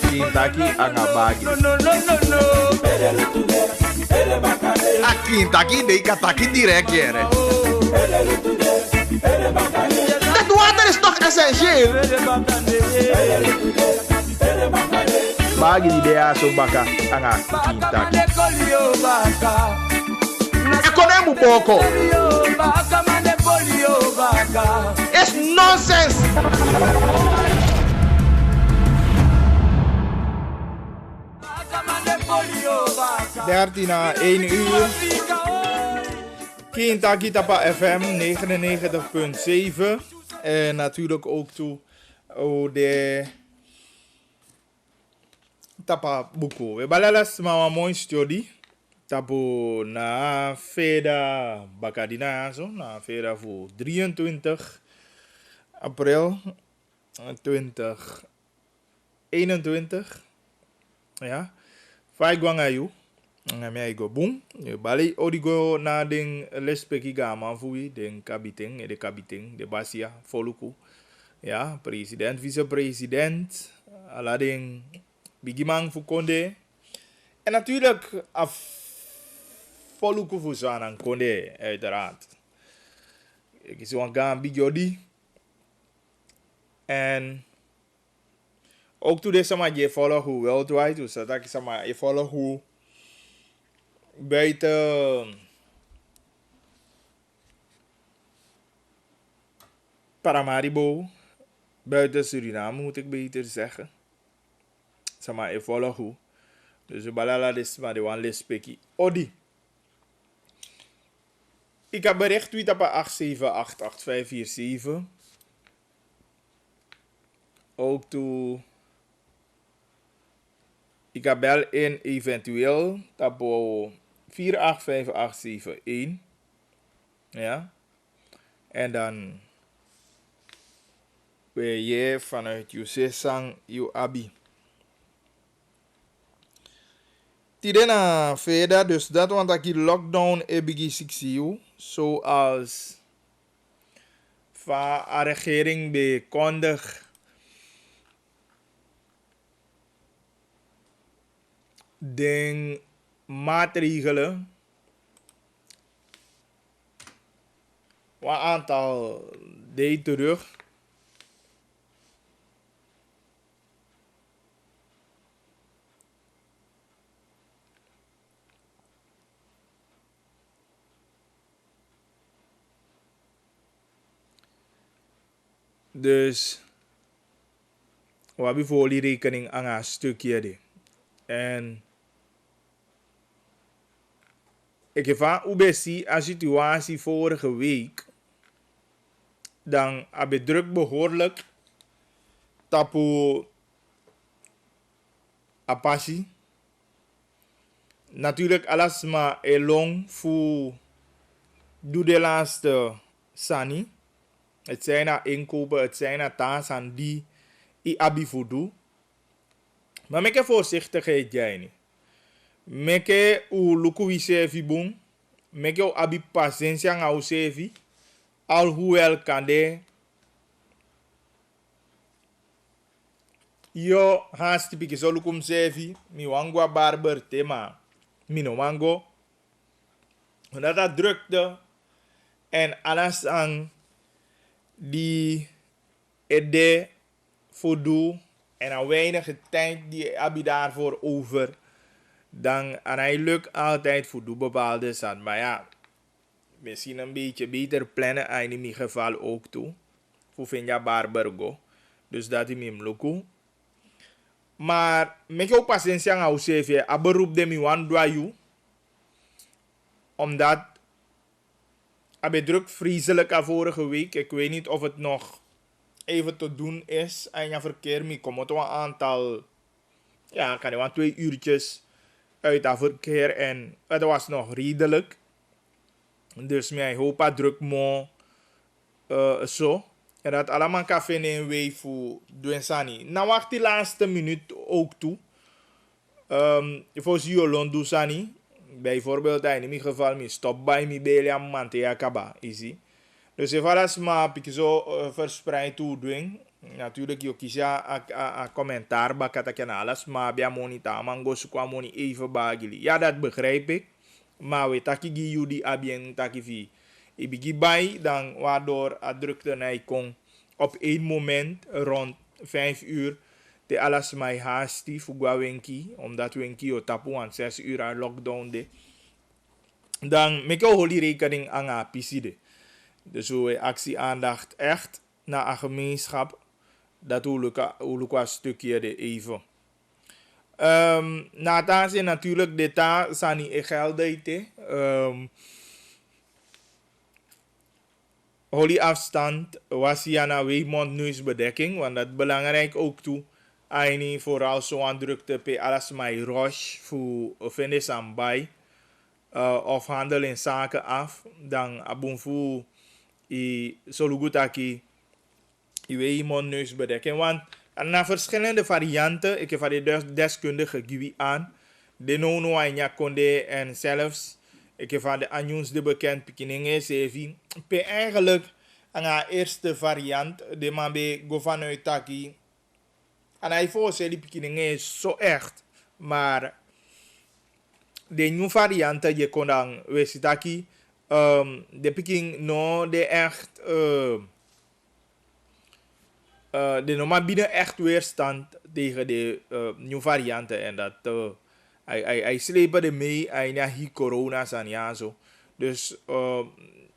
Kintaki angabagi. A Kintaki dei kataki direct hier. Dat water is toch essentieel? Bagi di dea so baka anga Kintaki. Economy boko. It's nonsense. Na 1 uur. Kintaki Tapa FM 99.7. En natuurlijk ook toe de Tapa Buko. We balalas mama mooi studie. Tapo na Veda Bakadina zo. Na Veda voor 23 april 2021. Ja. Fai guangayu. Ngami go boom. Bali odigo na ding lespeki gama fui den kabiting de kabiting de basia voluku. Ja, president, vicepresident, alading bigimang fukonde. En natuurlijk af voluku fusanan konde uiteraard. Ik is een gaan bigjodi. En ook toen deze maar je volgen hoe worldwide, dus dat ik zeg maar je volgen hoe buiten Paramaribo, buiten Suriname moet ik beter zeggen. Zeg maar je volgen hoe. Dus we balala des maar de one lespeki. Odi. Ik heb bericht tweet op 8788547. Ook toe. Ik heb bel in eventueel tabo 485871. Ja. En dan ben je vanuit je sang je abi. Tidena verder, dus dat want ik die lockdown ebigi 6 u. Zoals van de regering bekondigt. De maatregelen, wat aantal dagen terug, dus we hebben voor die rekening aan een stukje. En ik heb van UBC een situatie vorige week. Dan heb je druk behoorlijk. Tapu apache. Natuurlijk alles maar elong voor doe de laatste sani. Het zijn na inkopen, het zijn na taas aan die I abi voor doe. Maar met voorzichtigheid jij niet. Meke u luku wisevi bung. Meke u abi patiëntia nga usevi. Alhoewel kan de. Yo haast tipiki zo lukum sevi. Mi wangwa barber tema. Mi no wango. Omdat dat drukte. En alles aan die ede voldoe. En een weinige tijd die abi daarvoor over. Dan en hij lukt altijd voor de bepaalde zand. Maar ja, misschien een beetje beter plannen en in mijn geval ook toe. Voor vind je barbergo. Dus dat is mijn luku. Maar met jouw patiëntie aan jou zeg je, a beroep de mi wan doayu. Omdat ik druk vriezelijk vorige week. Ik weet niet of het nog even te doen is. En je verkeer mi komt een aantal, ja, kan je wel 2 uurtjes uit dat verkeer en het was nog redelijk. Dus mij hoop dat druk mo zo. En dat allemaal kan vinden in way voor doen sani. Nou wacht die laatste minuut ook toe. Voor Ziolon doen sani. Bijvoorbeeld in mijn geval mi stop bij mi belia mante yakaba easy. Dus if alles maar pikje zo verspreid toe doen. Natuurlijk, je kiest een commentaar bakata alles, maar bij monita mango su kwa moni even bagili. Ja, dat begrijp ik. Maar we taki gi judi abien taki vi. Ibigi bij, dan waardoor a drukte na kon op één moment rond 5 uur de alles mij haasti fugwa wenki, omdat wenki o tapu aan 6 uur aan lockdown de. Dan make holi rekening aan a piside. Dus we actie aandacht echt naar een gemeenschap. Dat een stukje de even. Na dat is natuurlijk de ta sani e geldite. Holy afstand was hier naar weemond neusbedekking, want dat is belangrijk ook toe. Aini vooral zo aan drukte pe alles mij rush voor finish aan bij of handel in zaken af. Dan abonfu i solugutaki i weemond neusbedekking, want na verschillende varianten, ik heb van de deskundige gegeven aan, de nono anja konde en zelfs ik heb van de anjons de bekend pikininge sevi. Pe eigenlijk aan eerste variant de man be go vanuit taki. En hij voorzet die pikininge is zo echt, maar de nieuwe varianten je kon dan weten taki de piking no de echt de normaal bieden echt weerstand tegen de nieuwe varianten en dat hij slepen er mee en ja, hier corona's en ja zo. Dus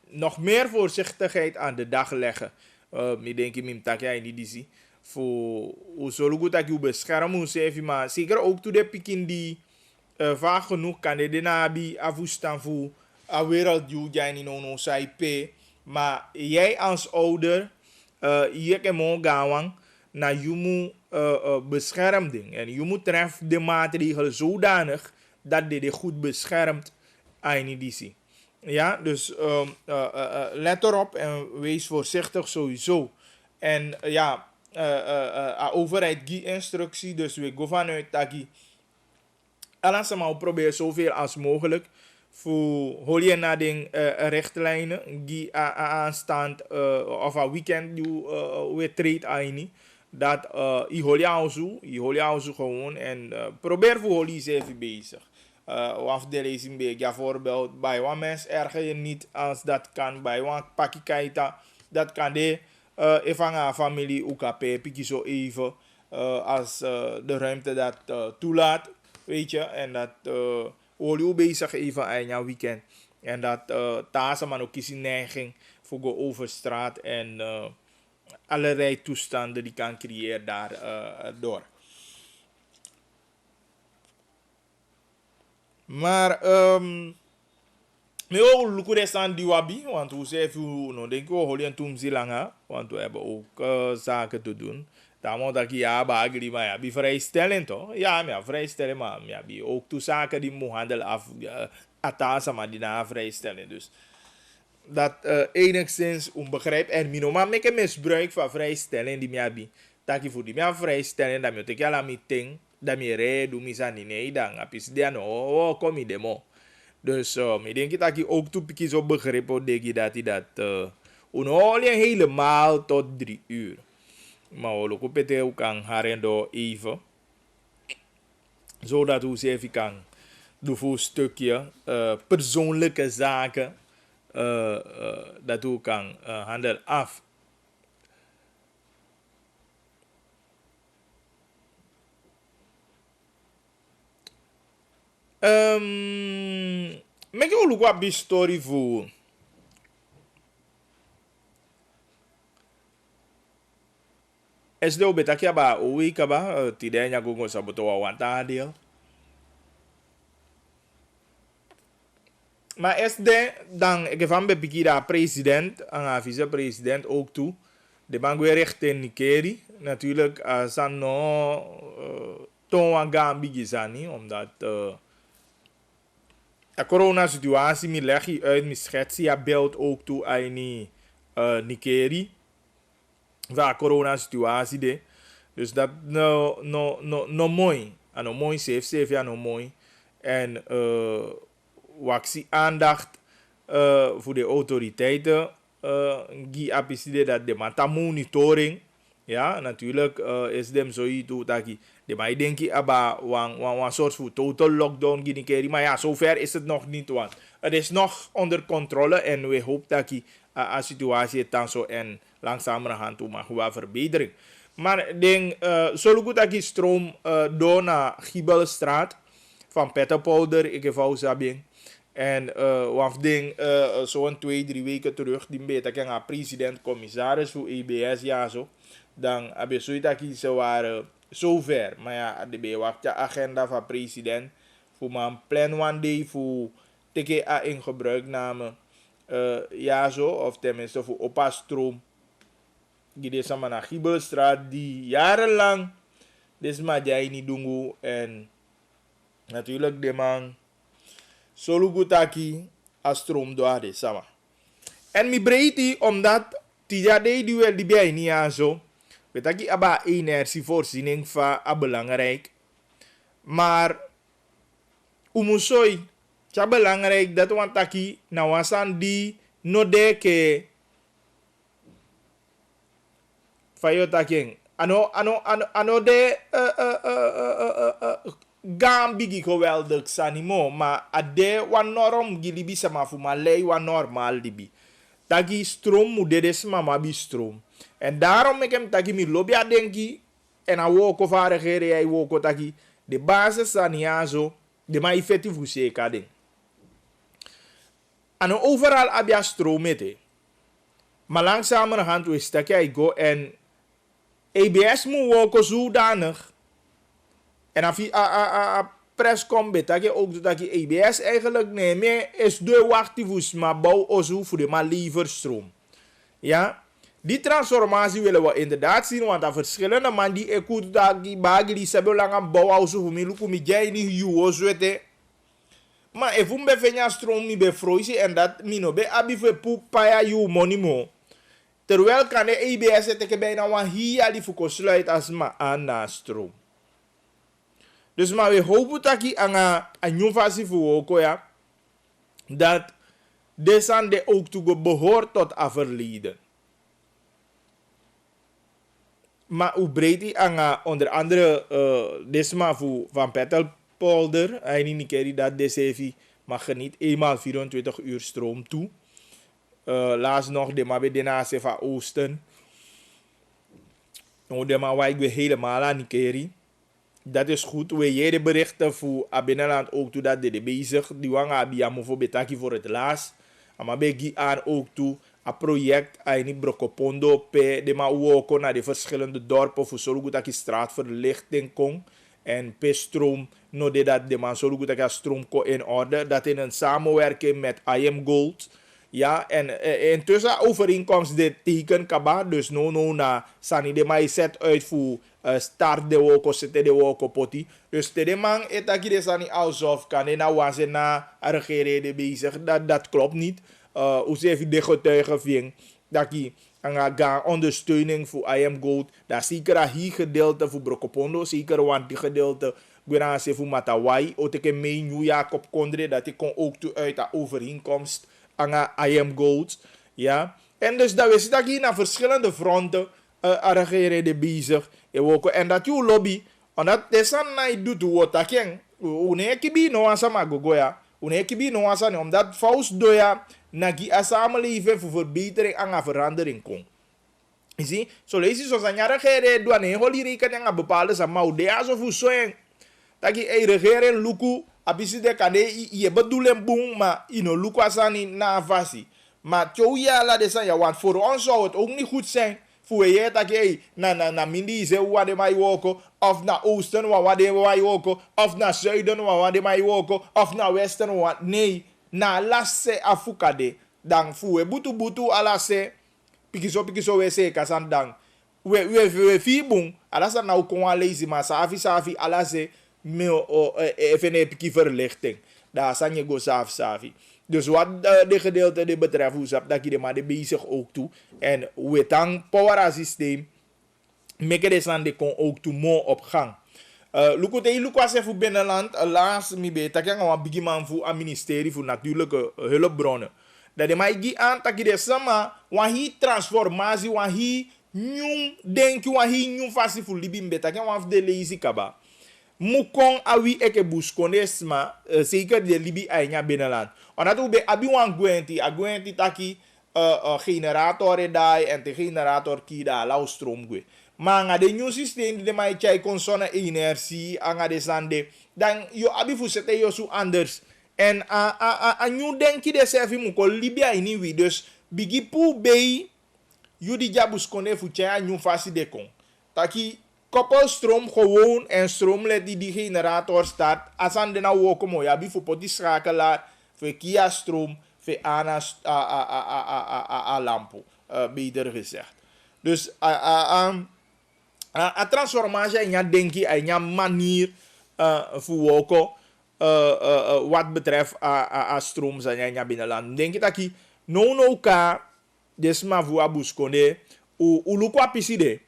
nog meer voorzichtigheid aan de dag leggen. Ik denk dat jij niet zie. Voor hoe zo goed dat je beschermen, maar zeker ook toen de pikin die vaak genoeg kan de nabi afustan voor een wereld die jij niet nog zei. Maar jij als ouder je kan mo gawang na je moet beschermding en je moet treffen de maatregelen zodanig dat die goed beschermt aan die. Ja, dus let erop en wees voorzichtig sowieso. En ja, overheid die instructie, dus we gaan vanuit dat die alles maar proberen zoveel als mogelijk voor holie na de richtlijnen die aanstaand of een weekend die we treedt aan dat je holie gewoon en probeer voor holie even bezig. Of de lezing bij voorbeeld bij een mens erger je niet als dat kan bij een pakje kaita dat kan de even aan familie ook piki zo even als de ruimte dat toelaat, weet je, en dat olie bezig even aan jouw weekend en dat taas man ook kies neiging voor go over straat en allerlei toestanden die kan creëren daardoor. Maar me ook lukken staan die wabi, want we zeggen no denk we holen een toemzi langa, want we hebben ook zaken te doen. Dan moet ik ja bagri maar ja, bi vrijstellen toch? Ja, maar vrijstellen maar ja, bi ook toe zaken die moet handel af atasa maar die na vrijstellen dus. Dat enigszins onbegrijp en mino maar make misbruik van vrijstellen die mij dat je voor die mij vrijstellen dat je te kala meeting dat je red doe misani nee dan apis dia no kom je demo. Dus ik denk dat je ook toe pikjes op begrepen dat onholie helemaal tot 3 uur. Maar we lopen het ook aan harendo even. Zodat we even kan doen voor een stukje persoonlijke zaken. Dat we kan handelen af. Make you look what big story voor. Es de obetakia ba owi kaba tidenya gongo saboto wa wanta deel. Maar is de dan ik van bepikira president en vice-president ook toe. De bank weer richting Nikeri. Natuurlijk san no ton wa gambi gizani omdat de corona situatie mi leg je uit mi schetsie ja beeld ook toe aan Nikeri. Van corona situatie de. Dus dat no mooi. En no mooi safe ja no mooi. En waxie aandacht voor de autoriteiten. Die apicide dat de mata monitoring Ja, natuurlijk is dem zoiets taki. De maar ik denk aba wan soort van total lockdown gini keri. Maar ja, zover is het nog niet, want het is nog onder controle en we hopen dat die situatie het dan zo en langzamerhand toe mag wel verbetering. Maar ik denk, zo goed dat die stroom door naar Giebelstraat van Pettenpolder, ik heb al sabing. En wat ding, zo'n 2-3 weken terug, die beter kan president-commissaris voor EBS, ja zo. Dan heb je zoiets dat ze waren zover. Maar ja, de wacht de agenda van president. Voor mijn plan one day voor teke in gebruikname. Ja zo, of tenminste voor opa-stroom. Die is samen naar Giebelstraat, die jarenlang dus maar jij niet doen. En natuurlijk de man Solugutaki als stroom door de sama. En mi breedte omdat tija de die wel die bij niet aan zo. Weet ik aba energievoorziening van belangrijk. Maar umusoi ja belangrijk dat want taki na wasan die no de ke fayo taking ano de gambigi geweldig sanimo maar ade wan norm gilibi sama fu malay wan normal dibi taki stroom moet dedes mama bi stroom en daarom ik hem taki mi lobby adenki en a woko vare gere ai woko taki de basis saniazo de ma effectief zeker ding ano overal abia stroom mete maar langzamerhand we stak jij go en EBS moet woko zodanig en als je press komt, betekent je ook dat je EBS eigenlijk niet meer is de wachtivus, maar bouw ozo voor de maar liever stroom. Ja, die transformatie willen we inderdaad zien, want er verschillende man die ekut dat die bagi die hebben lang aan bouwen ozo voor mij lukken met jij niet juo zwete. Maar if we bevenya stroom niet bevroeien en dat mino be abive pupaya you money mo. Terwijl kan de EBS het bijna wan hier die voor sluit als maar aan na stroom. Dus maar we hopen dat je aan nieuw vasie voor ja, dat deze de ook toe behoort tot verleden. Maar hoe breed die aan onder andere desma van Pettenpolder, hij niet keer dat deze mag geniet eenmaal 24 uur stroom toe. Laatst nog de maar bij de naast van Oosten. Nou de maar waar ik weer helemaal aan keri. Dat is goed. We jere berichten voor binnenland ook toe dat de bezig. Die wanga abia voor betaki voor het laatst. Maar begi aan ook toe een project aan Brokopondo pe de ma woko naar de verschillende dorpen voor zorgen dat die straatverlichting kon en pe stroom no de dat de man zorgen dat die stroom kon in orde. Dat in een samenwerking met IM Gold. Ja, en intussen overeenkomst dit teken kaba, dus no na sani de mai set uit voor start de woko, zette de woko poti. Dus de man etaki de sani alsof kan na wanse na regeren bezig, dat klopt niet. Hoe ze even de getuigen ving, dat die gaan ondersteuning voor IM Gold, dat zeker hier gedeelte voor Brokopondo, zeker want die gedeelte Gwenase voor Matawai, oteke mee New Jacob Kondre, dat die kon ook toe uit de overeenkomst aan IM Gold, ja. En dus dat we zitten hier naar verschillende fronten regeren de bezig, en dat je lobby, omdat deze na doet wat dat ken, unekibi no asama gogoya, unekibi no asani, omdat faust doya nagi a samenleving voor verbetering en verandering kon. Je ziet, zo lees je zoals een jaar regeren, doe een holy rekening aan bepaalde samau, de aso voor zo'n, dat je regeren luku, abisi de kade je bedoelen boom, maar ino luku asani na vasi. Maar tjoja la de san ja, want voor ons zou het ook niet goed zijn. Voor je dat je na mindi ze wade mai woko, of na oosten wade mai woko, of na zuiden wade mai woko, of na westen wade. Nee, na lasse afukade. Dan voor butu alase pikiso we se kasan dan. We fibung alasa na ukon lazy maar safi alase me even een piki verlichting. Daar san je go safi. Dus wat de gedeelte die betreft, hoe zap dat je de maar bezig ook toe. En we tang power systeem, meke de san de kon ook toe mo op gang. Luku was voor binnenland, laatst mi be tak yang wan bigi man voor een ministerie voor natuurlijke hulpbronnen. Dat de maar gi aan tak de sama wan hi transformatie, wan hi nyung denki wan hi nyung fasi fu libi mbeta ken wan de lazy kaba. Mukong awi eke busconesma zeker de libi ainya binnenland. Omdat we abi wan gwenti taki generator dai en de generator ki da lau stroom gwe. Maar nga de new systeem de mai chai kon zonne energie anga de sande dan yo abi fu sete yo su anders. En a new denki de sefi mu ko libia ini wi dus bigi pu bei Judi jabus kone fuchea new fasi de kon. Taki koppel stroom gewoon en stroom let die generator start. Asan de na woko mo ya bifu poti schakelaar. Voor Kia stroom. Voor Ana lampo. Beter gezegd. Dus a transformatie in je denki en je manier voor woko. Wat betreft stroom zijn je binnenland. Denk je dat je no ka desma vua buskone u lukwa piside.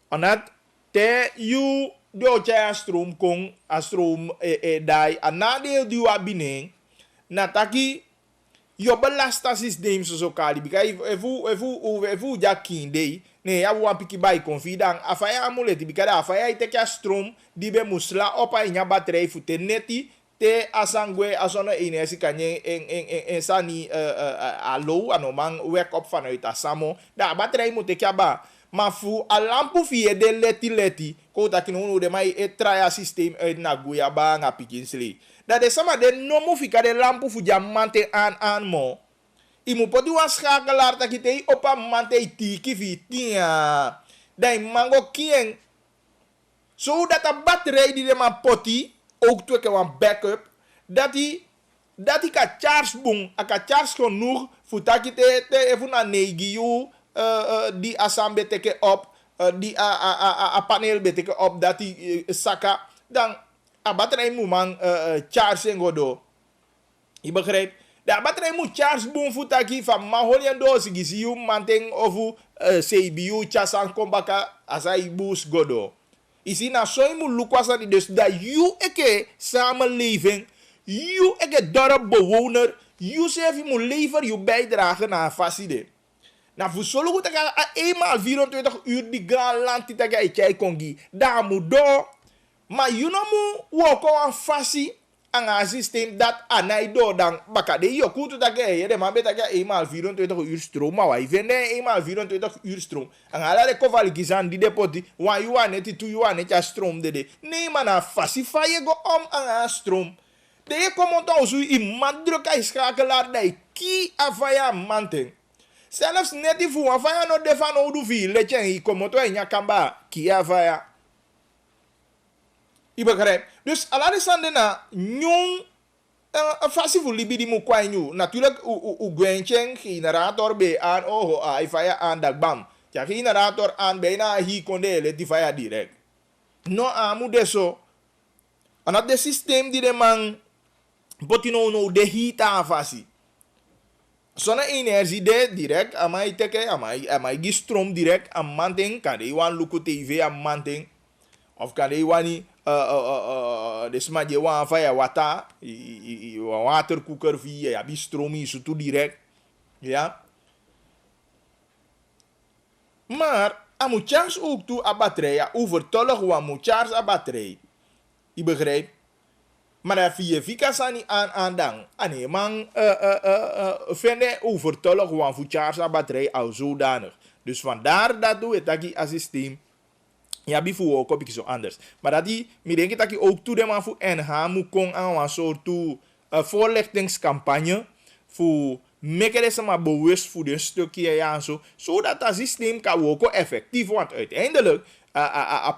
Anat te you do cha stroom kong a stroom dai anade di wa bineng nataki yo belasta systeem so kali bika efu ja kinde ne ya wa piki bai confident afaya amuleti bika da afaya ite ka stroom di be musla opa inya battery fu te neti te asangwe asona energie kanye en sani alo anomang wake up vanuit asamo da battery moet ik ba maar fu a lampu fie de leti ko ta kinu de mai e traya system uit na guya ba nga pikinsli da de sama de no mo fika de lampu fu jamante an mo imu podi wan schakelaar ta kite opa mante tiki fi tia dai mango kien so dat a battery die de ma poti ook twee keer een backup dat hij kan charge boom, kan charge genoeg voor dat je te even naar negiu die assemble teken op die a paneel beteken op dat hij saka dan a batterij moet man charge en godo. Je begrijpt? De batterij moet charge boom voor dat je van maholian doos giziu manteng of CBU chasan kombaka asai boost godo. Isi na so imu lukwasa die dus dat you eke samenleving, you eke dorpbewoner, you zelf moet leveren, je bijdrage naar faside. Na voor solo goed dat eenmaal 24 uur die grand land die dat jij kongi, daar moet door. Maar you no moet woko aan fasi aan een systeem dat anai door dan bakade yo kutu dat jij de man bet dat eenmaal 24 uur stroom, maar wij vinden eenmaal 24 uur stroom. En ala de kovali kizan die depoti, wan you want it to you want it stroom de. Nee man na fasi faye go om aan stroom. De je komt dan zo iemand druk aan schakelaar dat ki afaya manten. Zelfs net die voor afaya no defan oudu fi lechen hi komt to enya kamba ki afaya. Je begrijpt? Dus alarisande na nyong fasi voor libi die moet kwijnu. Natuurlijk u gwenchen generator be aan fire aan dat bam. Ja generator aan bijna hi konde die fire direct. No amu deso. Anat de systeem die de man botino no de hita fasi. Zona energie de direct amai teke amai gi stroom direct am manting kan de wan luku TV am manting of kan de wani de sma je wan fire wata waterkoeker via ja bi stroom zo toe direct ja maar amu chance ook toe a batterij overtollig wan mu charge a batterij je begrijpt. Maar als je vika sani aan dan, ane man vinden overtollig want voor charge a batterij al zodanig. Dus vandaar dat doe het dat je systeem. Ja, bijvoorbeeld ook op iets zo anders. Maar dat die, ik denk dat je ook toe de man voor NH moet komen aan een soort voorlichtingscampagne voor maken ze maar bewust voor een stukje ja zo, zodat dat systeem kan ook effectief, want uiteindelijk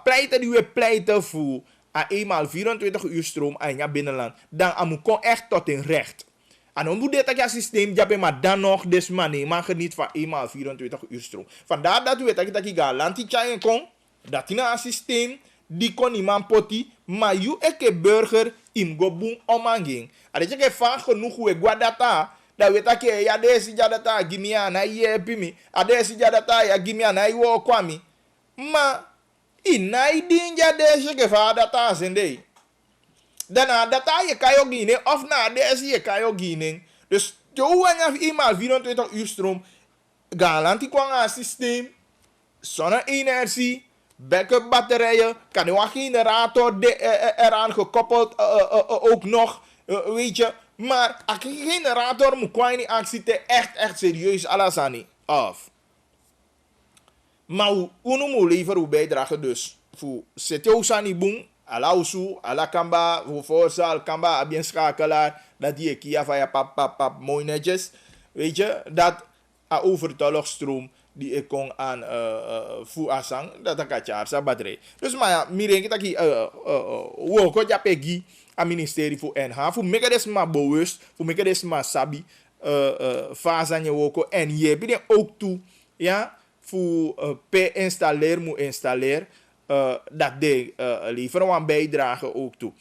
pleiten die we pleiten voor eenmaal 24 uur stroom aan je binnenland, dan moet je echt tot een recht. En dan moet dit systeem jappen, maar dan nog des man, maar geniet van eenmaal 24 uur stroom. Vandaar dat we dat je galantie kon, dat je een systeem die kon iemand poti, maar je eke burger im go boom omanging. En dat je van genoeg we guadata, dat we dat je ja deze jadata gimia na ye pimi, adesi jadata ya gimia na iwo kwami, maar inai dinja deze gevaar data zende. Daarna data je kan je ginen of na deze je kan je ginen. Dus toen je eenmaal 24 uur stroom, galantie kwam aan systeem, zonne-energie, backup batterijen, kan je een generator eraan gekoppeld ook nog, weet je. Maar als je generator moet kwijt in actie, te echt serieus alasani af. Maar hoe moet leveren hoe bijdragen dus voor CTO Sani Boom, ala usu, ala kamba, voor voorstel, kamba, abien schakelaar, dat die kia van je pap, mooi netjes. Weet je, dat a overtolligstroom die ik kon aan voor asang, dat ik had sa batterij. Dus maar ja, mirenk dat ik woko ja pegi aan ministerie voor NH, voor meka des maar bewust, voor meka des maar sabi, fase aan je woko en je bent ook toe, ja, voor per installeer moet installeren. Dat de leveren een bijdrage ook toe.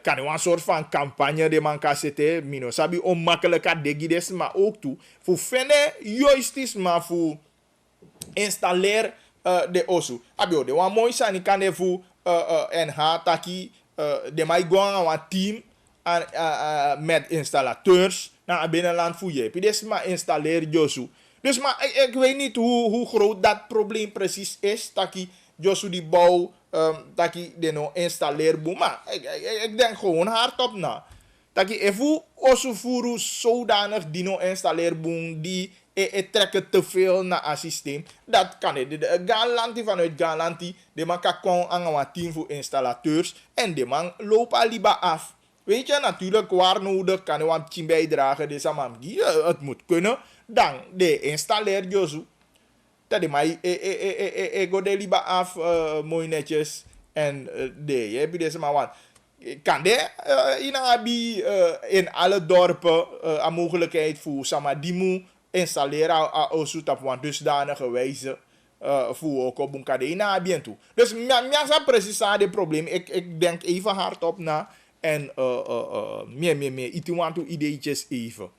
Kan je een soort van campagne die man kan zetten. Mino sabi onmakkelijk degides, maar ook toe. Voor vinden juist is, maar voor installeren de osu. Abio, de wan mooi zijn, kan je voor NH taki de mij gewoon een team met installateurs naar het binnenland voor je. Dus maar installeer Josu. Dus maar ik weet niet hoe groot dat probleem precies is. Taki Josu die bouw, taki de no installeerboom. Maar ik denk gewoon hardop na. Taki even osu furu zodanig die no installeerboom die trekken te veel naar het systeem. Dat kan niet. De Galanti vanuit Galanti, de man kan aan een team voor installateurs en de man loopt al liever af. Weet je, natuurlijk, waar nodig kan je een team bijdragen. Dus het moet kunnen. Dan de installeer Josu. Dat is mij, ik ga de liever af, mooi netjes. En je hebt deze maar wat. Kan de in alle dorpen een mogelijkheid voor Samadimu installeren als op een dusdanige wijze. Voor ook op een kadena bien toe. Dus ja, precies het probleem. Ik denk even hardop na. En meer. Ik want to ideetjes even.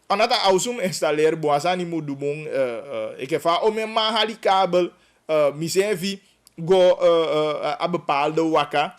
Anata ausum installeren boazani moet doen. Ik heb om mijn mahali kabel. Misevi go a bepaalde waka.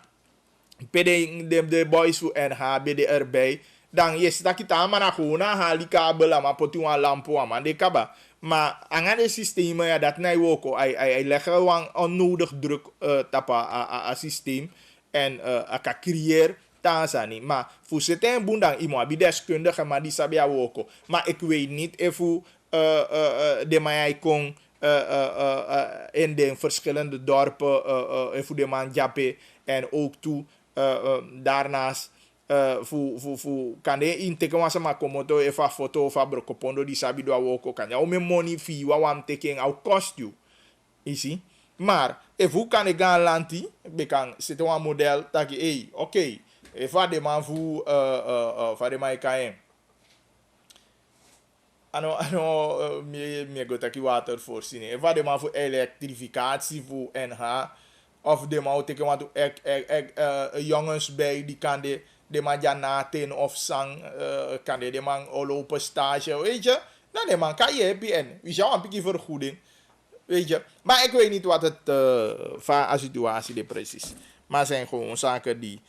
De boys voor NH BD erbij. Dan yes dat kita maar gewoon hali kabel maar potu een lampo aan de kaba. Maar aan het systeem ja dat nee ook. Hij leggen gewoon onnodig druk tapa a systeem en kan creëren. Tanzania. Maar voor zitten boendang iemand die deskundige maar die sabia woko. Maar ik weet niet of de mij kon in de verschillende dorpen voor de man jappe en ook toe daarnaast voor kan de inteken was maar komoto even foto of abrokopondo die sabi do woko kan ja om money fee wat am taking out cost you. Zie? Maar hoe kan ik gaan lanti? Ik kan zitten een model dat je oké. If de man voor de man kan me go taki watervoorziening. If de man voor elektrificatie voor NH of de man teken want jongens bij die kan de man ja naten of zang kan de man lopen stage weet je. Dan de man kan je happy en wie zou een beetje vergoeding. Weet je, maar ik weet niet wat het van situatie is precies. Maar zijn gewoon zaken die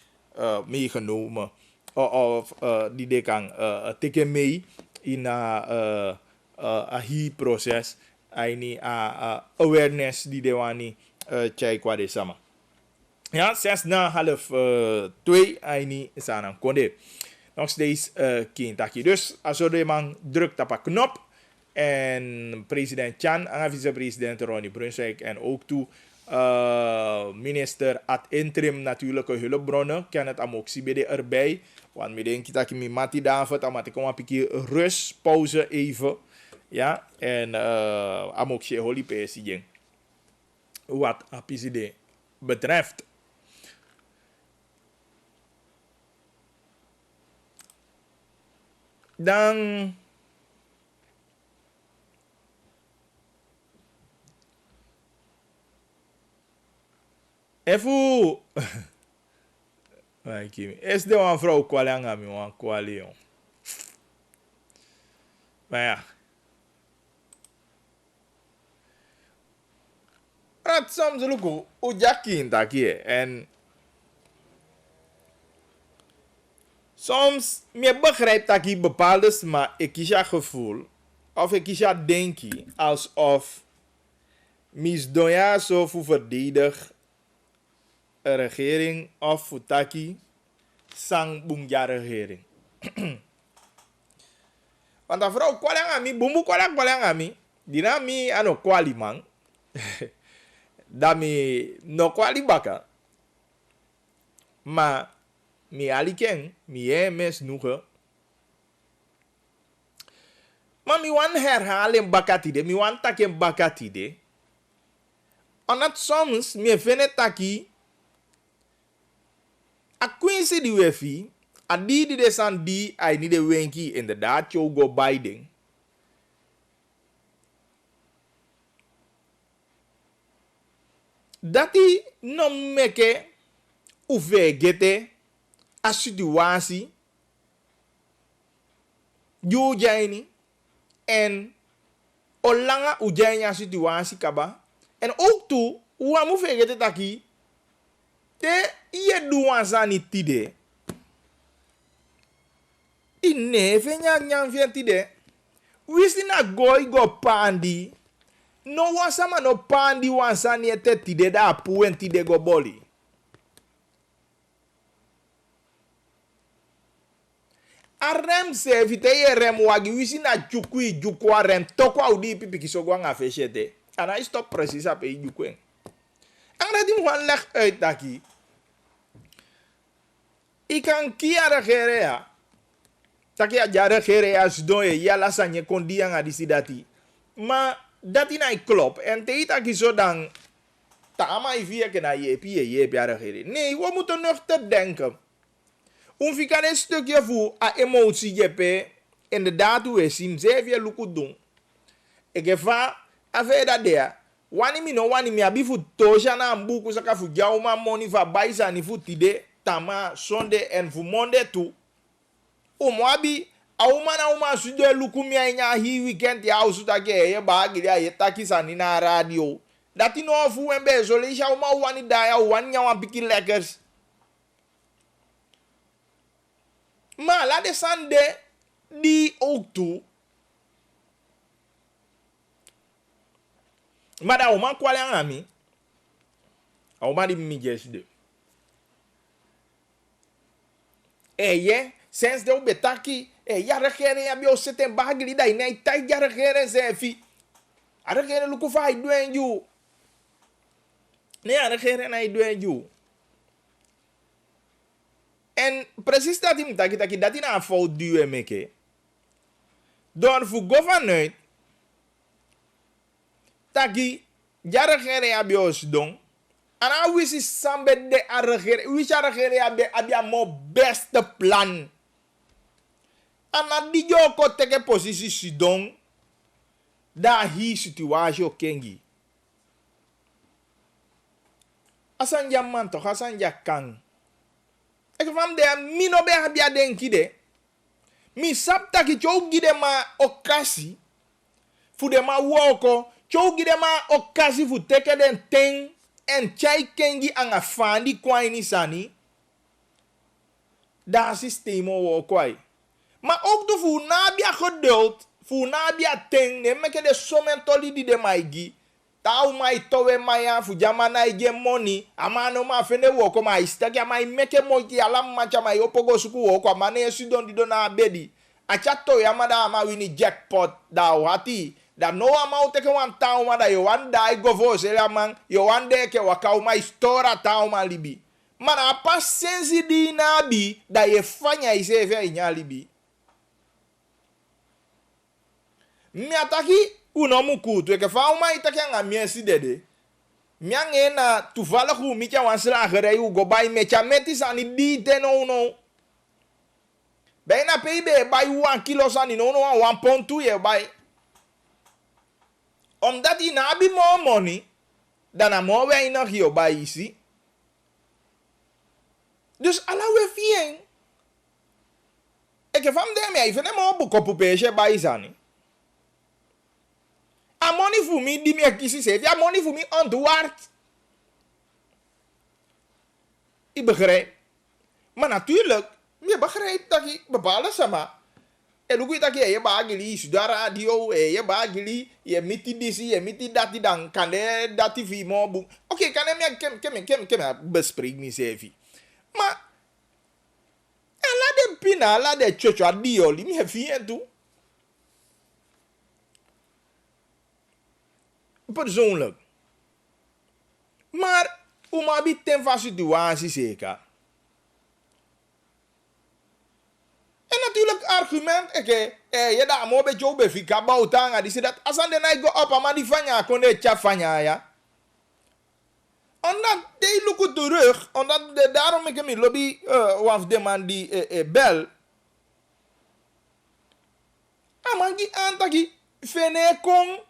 meegenomen of die de kan teken mee in een proces en awareness die de wani check wat is sama. Ja, 1:30 en is aan een konde. Nog steeds kindje. Dus als de man drukt op een knop en president Chan en vicepresident Ronnie Brunswijk en ook toe minister ad interim natuurlijke hulpbronnen kan het amoxibede erbij. Want we denken dat ik mati David amat ik kom een beetje rust pauze even. Ja en amoxie holipesi wat apicide betreft. Dan Efu is de een vrouw kwali aan mi wan kwali jong. Maar ja. Dat soms luku ujaki in taki en soms me begrijp dat ik bepaalde maar ik kies gevoel of ik kies denken alsof misdoya zo voor verdedig een regering of futaki sang bungja regering. Want a vrouw kwalang ami, bumbu kwalang ami, dina mi ano kwali man. Dami no kwali baka. Ma mi aliken, mi mes nuge. Maar mi wan herhalen bakatide, mi wan taken bakatide. Omdat soms mi vene taki a quincy di wefi, a di de san di ai ni de wenki inderdaad yo go Biden. Dati no meke uvegete a situatie yu jaini en olanga ujanya situatie kaba en ook toe wa mu vegete taki te iye duwansani tide ine fenya nyang tide wisi na go pandi no wasama no pandi wansani ete tide da puen tide go boli. A rem se vite ye rem wagi wisi na juku a rem toko audi pipi kisogwa nga fechete. Ana stop precies ape i jukwen. Ang redim wan leg uit daki. I kan kia regere ya. Taki a jare regere ya sdoye ya la sanye kondi yang adisi dati. Ma dati na i klop. En te itaki zodan ta ama i via ke na yepi a regere. Nee, we moeten nuchter denken. Fica een stukje voor a emotie jepe. Inderdaad, hoe is hem zeven je luku doen. Ik heb va affaire daar. Wani mi abifu tosha na mbuku saka fu jauma money va baisa ni fu tide tama sonde en fu monde tu. Mwabi auma na uma sude luku mi anya hi weekend ya usuta ke ye baagi ya yetaki sani na radio. Dati no fu embe zolisha uma wani daya wani nyawa piki lekkers. Maar laat de sande die ook toe. Maar dat oma kwale aan ami. Oma die mi jesde. Ye, sinds de obetaki, ya regere ya bio seten bagli da ina itai ya regere zefi. A regere luku fa iduen you. Ne a regere na iduen you. En precies dat hij taki dat hij na fout duwe meke. Door voor government taki jare gere ya bios don. Ana wisi sambe de arregere, wisi arregere ya be abia mo beste plan. Ana di jo ko teke posisi si don. Da hi situatie kengi. Asan jamman to, asan jakang. Ik van de mino be habia denki de. Mi sapta ki chou gide ma okasi. Fu de ma woko. Chou gide ma okasi fu teke den ting. En chai kengi anga fandi kwa ini sani. Da systeemo wokwai. Maar ook de fu nabia geduld. Fu nabia ting. Ne meke de somentoli di de maigi. Tau mai towe maya fu jamana ige money amano ma fende woko ma istaki ama meke moki alam macha ma opogo suku woko amane yesu don di dona bedi achato yamada ama wini jackpot da wati da no ama uteke wan tau ma da yo wan dai go vo sele man yo wan de ke wakau ma istora tau ma libi mana apa sensi di nabi da ye fanya iseve inya libi mi ataki uno mukutu eke fa uma itake nga miesi dede. Miange na toevallig hoe mietja wan slagerij u go bij metja metis aan die diete no. Bijna PB bij 1 kilo aan die no 1 pound toe je bij. Omdat die nabi more money dan a more weinig hier bij isi. Dus ala we fien. Eke van dem even hem op bokopupeesje bij zani. A money voor me die me kiezen zegt. Ja, money voor me ontwaard. Ik begrijp. Maar natuurlijk, je begrijpt dat ik bepaalde sama. E lugu ita ki e bagili suda radio e bagili e miti disi e miti dati dan kane dati vi mo bu. Oké, kan me kem bespreek mi sevi. Maar ala de pina ala de chocho adio li mi hefi tu. Persoonlijk. Maar uma bi ten van situatie zeker. En natuurlijk argument, je daar mo be jobe fika bautanga die dat asan de night go up ama die vanya kon de chat vanya ja. Omdat de luku terug, omdat de daarom ik me lobby waf de man die bel. Amangi antaki fene kon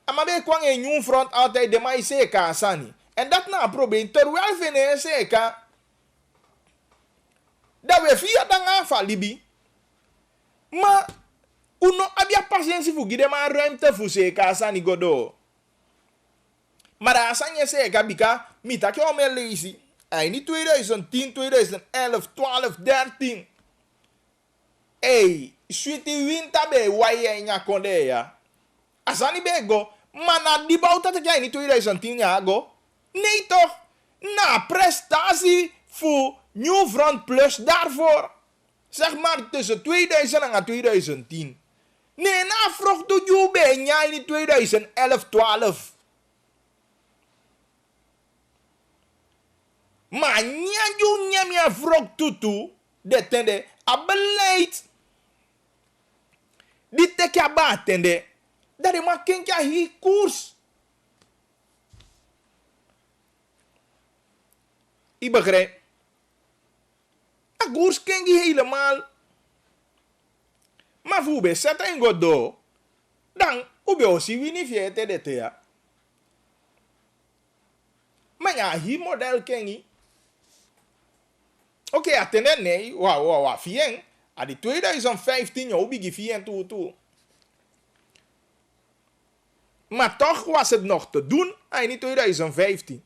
ama be kwang en new front altijd de mai seka sani. En dat na probleem terwijl fene seka dat we via dan aanval libi. Maar uno abia patiëntie voor gide maar ruimte voor seka sani godo. Maar asanje seka bika mitake o me lazy. Ai ni 2010, 2011, 12, 13. Hey, sweetie winter be waye nya konde ya. Asani be go, mana di bauta te kai ni 2010 ya go. Nee toch? Na prestatie voor New Front Plus daarvoor. Zeg maar tussen 2000 en 2010. Nee, na vroeg doe je bij jij in 2011, 12. Maar jij vroeg tutu. De tende. A beleid. Die teke a ba tende. Dat je maar kenk je hier koers. Ik begrijp. A koers kenk je helemaal. Maar voor be zet en go do. Dan ube osi wini fiete de te ya. Maar ja, hier model ken je. Oké, atende nee. Wa fien. A die 2015 jou bigi fien toe. Maar toch was het nog te doen in 2015.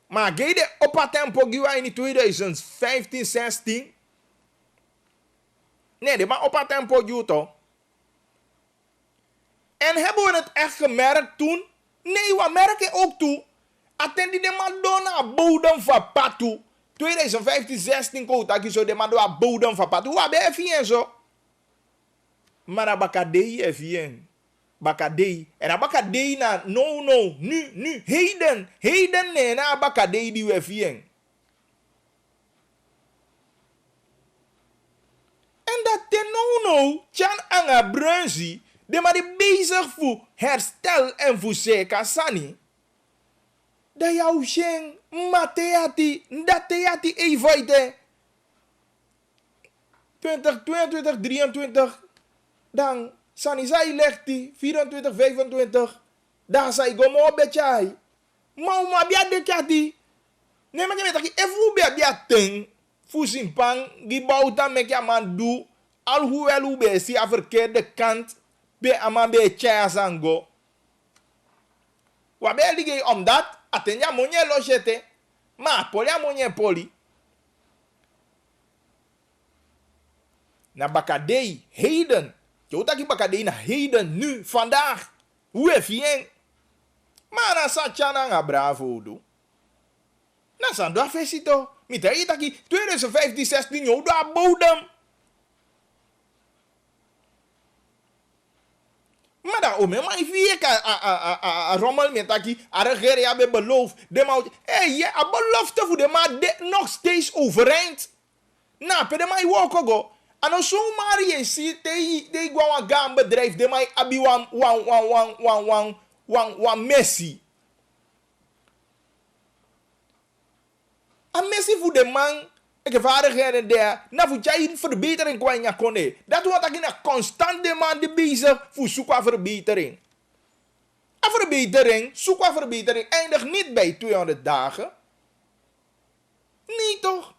Maar ga je op het tempo in 2015, 16? Nee, maar op het tempo toch? En hebben we het echt gemerkt toen? Nee, we merken ook toe. Attendi de Madonna bodem van patu. 2015, 16 kota kiso de Madonna bodem van patu. Wa be fien zo. Maar abakadei e fien. Bakadei. En abakadei na no. Nu. Heden nee na abakadei die we fien. En dat te no. Chan anga brunzi. De maar die bezig voor herstel en voor zeker sani. Dat jou shen mateati. Dat teati evoite. 2022, 23. Dan sani sai lechti. 24, 25. Dan sai gomo bechai. Ma bia dekati. Nee maar je weet dat je bia ten. Fu simpang. Gibauta mek ja man du. Alhoewel u be si a verkeerde kant. Be ama be chazango. Wabe lige omdat atenya monye lojete. Ma poli a monye poli. Na bakadei heden. Je hoort dat je bakadei na heden nu vandaag. Hoe heb je? Maar na sa chana nga bravo do. Na sa do afesito. Mita je dat je 2015, 16 je do a bodem. Maar dan ome maar vier a rommel met taki a regeren ja be beloof de maar je a belofte voor de maar nog steeds overeind. Na pe de maar walk go. Ano so maar je ziet de gwa gaan bedrijf de maar abi wan Messi. A Messi voor de man ik ervaar geen daar. Na voor jij verbetering kwa in kone. Dat wordt ik een constant demand bezig voor zoeken verbetering. A verbetering, zoeken verbetering eindigt niet bij 200 dagen. Nee toch?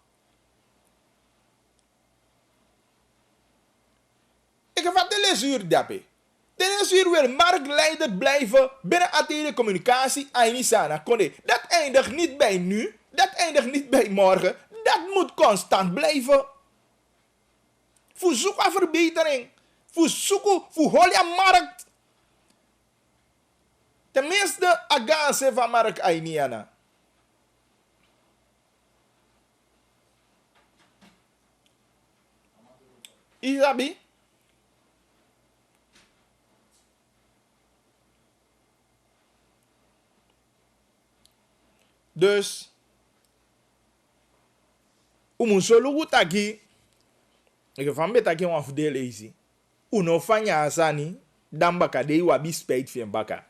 Ik heb wat de lesuur daarbij. De lesuur wil marktleider blijven binnen de communicatie Ainisana kone. Dat eindigt niet bij nu. Dat eindigt niet bij morgen. Dat moet constant blijven. Voor zoeken aan verbetering. Voor zoeken, voor holen aan markt. Tenminste, aganse van markt ainiana. Isabi? Dus, umusolu taki, ik van betaki wan fudele isi. Uno fanya asani, dan baka de wabi spijt van baka.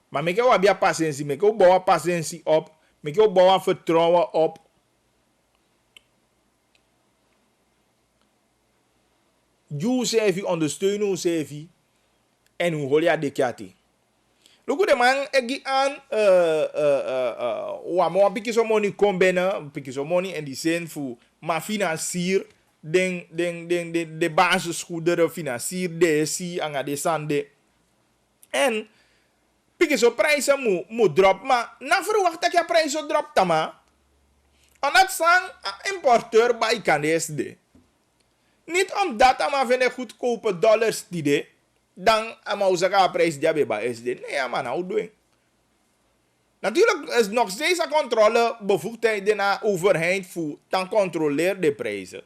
Maar meke wabi a patiëntie, meke o bouwa patiëntie op, meke o bouwa vertrouwen op. You sevi ondersteunen u sevi en u holia de kiati. Luku de man egi aan wa piki so money kombenen, piki so money en die zin voor ma financier de basisgoederen financier de si anga de sande. En piki so prijzen moet drop, maar na verwacht dat je prijzen drop tama. Omdat sang importeur bij kan de. Niet omdat ama vende goedkope dollars die de, dan ama uzaka prijs die bij SD. Nee, maar nou doen. Natuurlijk is nog steeds een controlebevoegdheid de na overheid voor dan controleer de prijzen.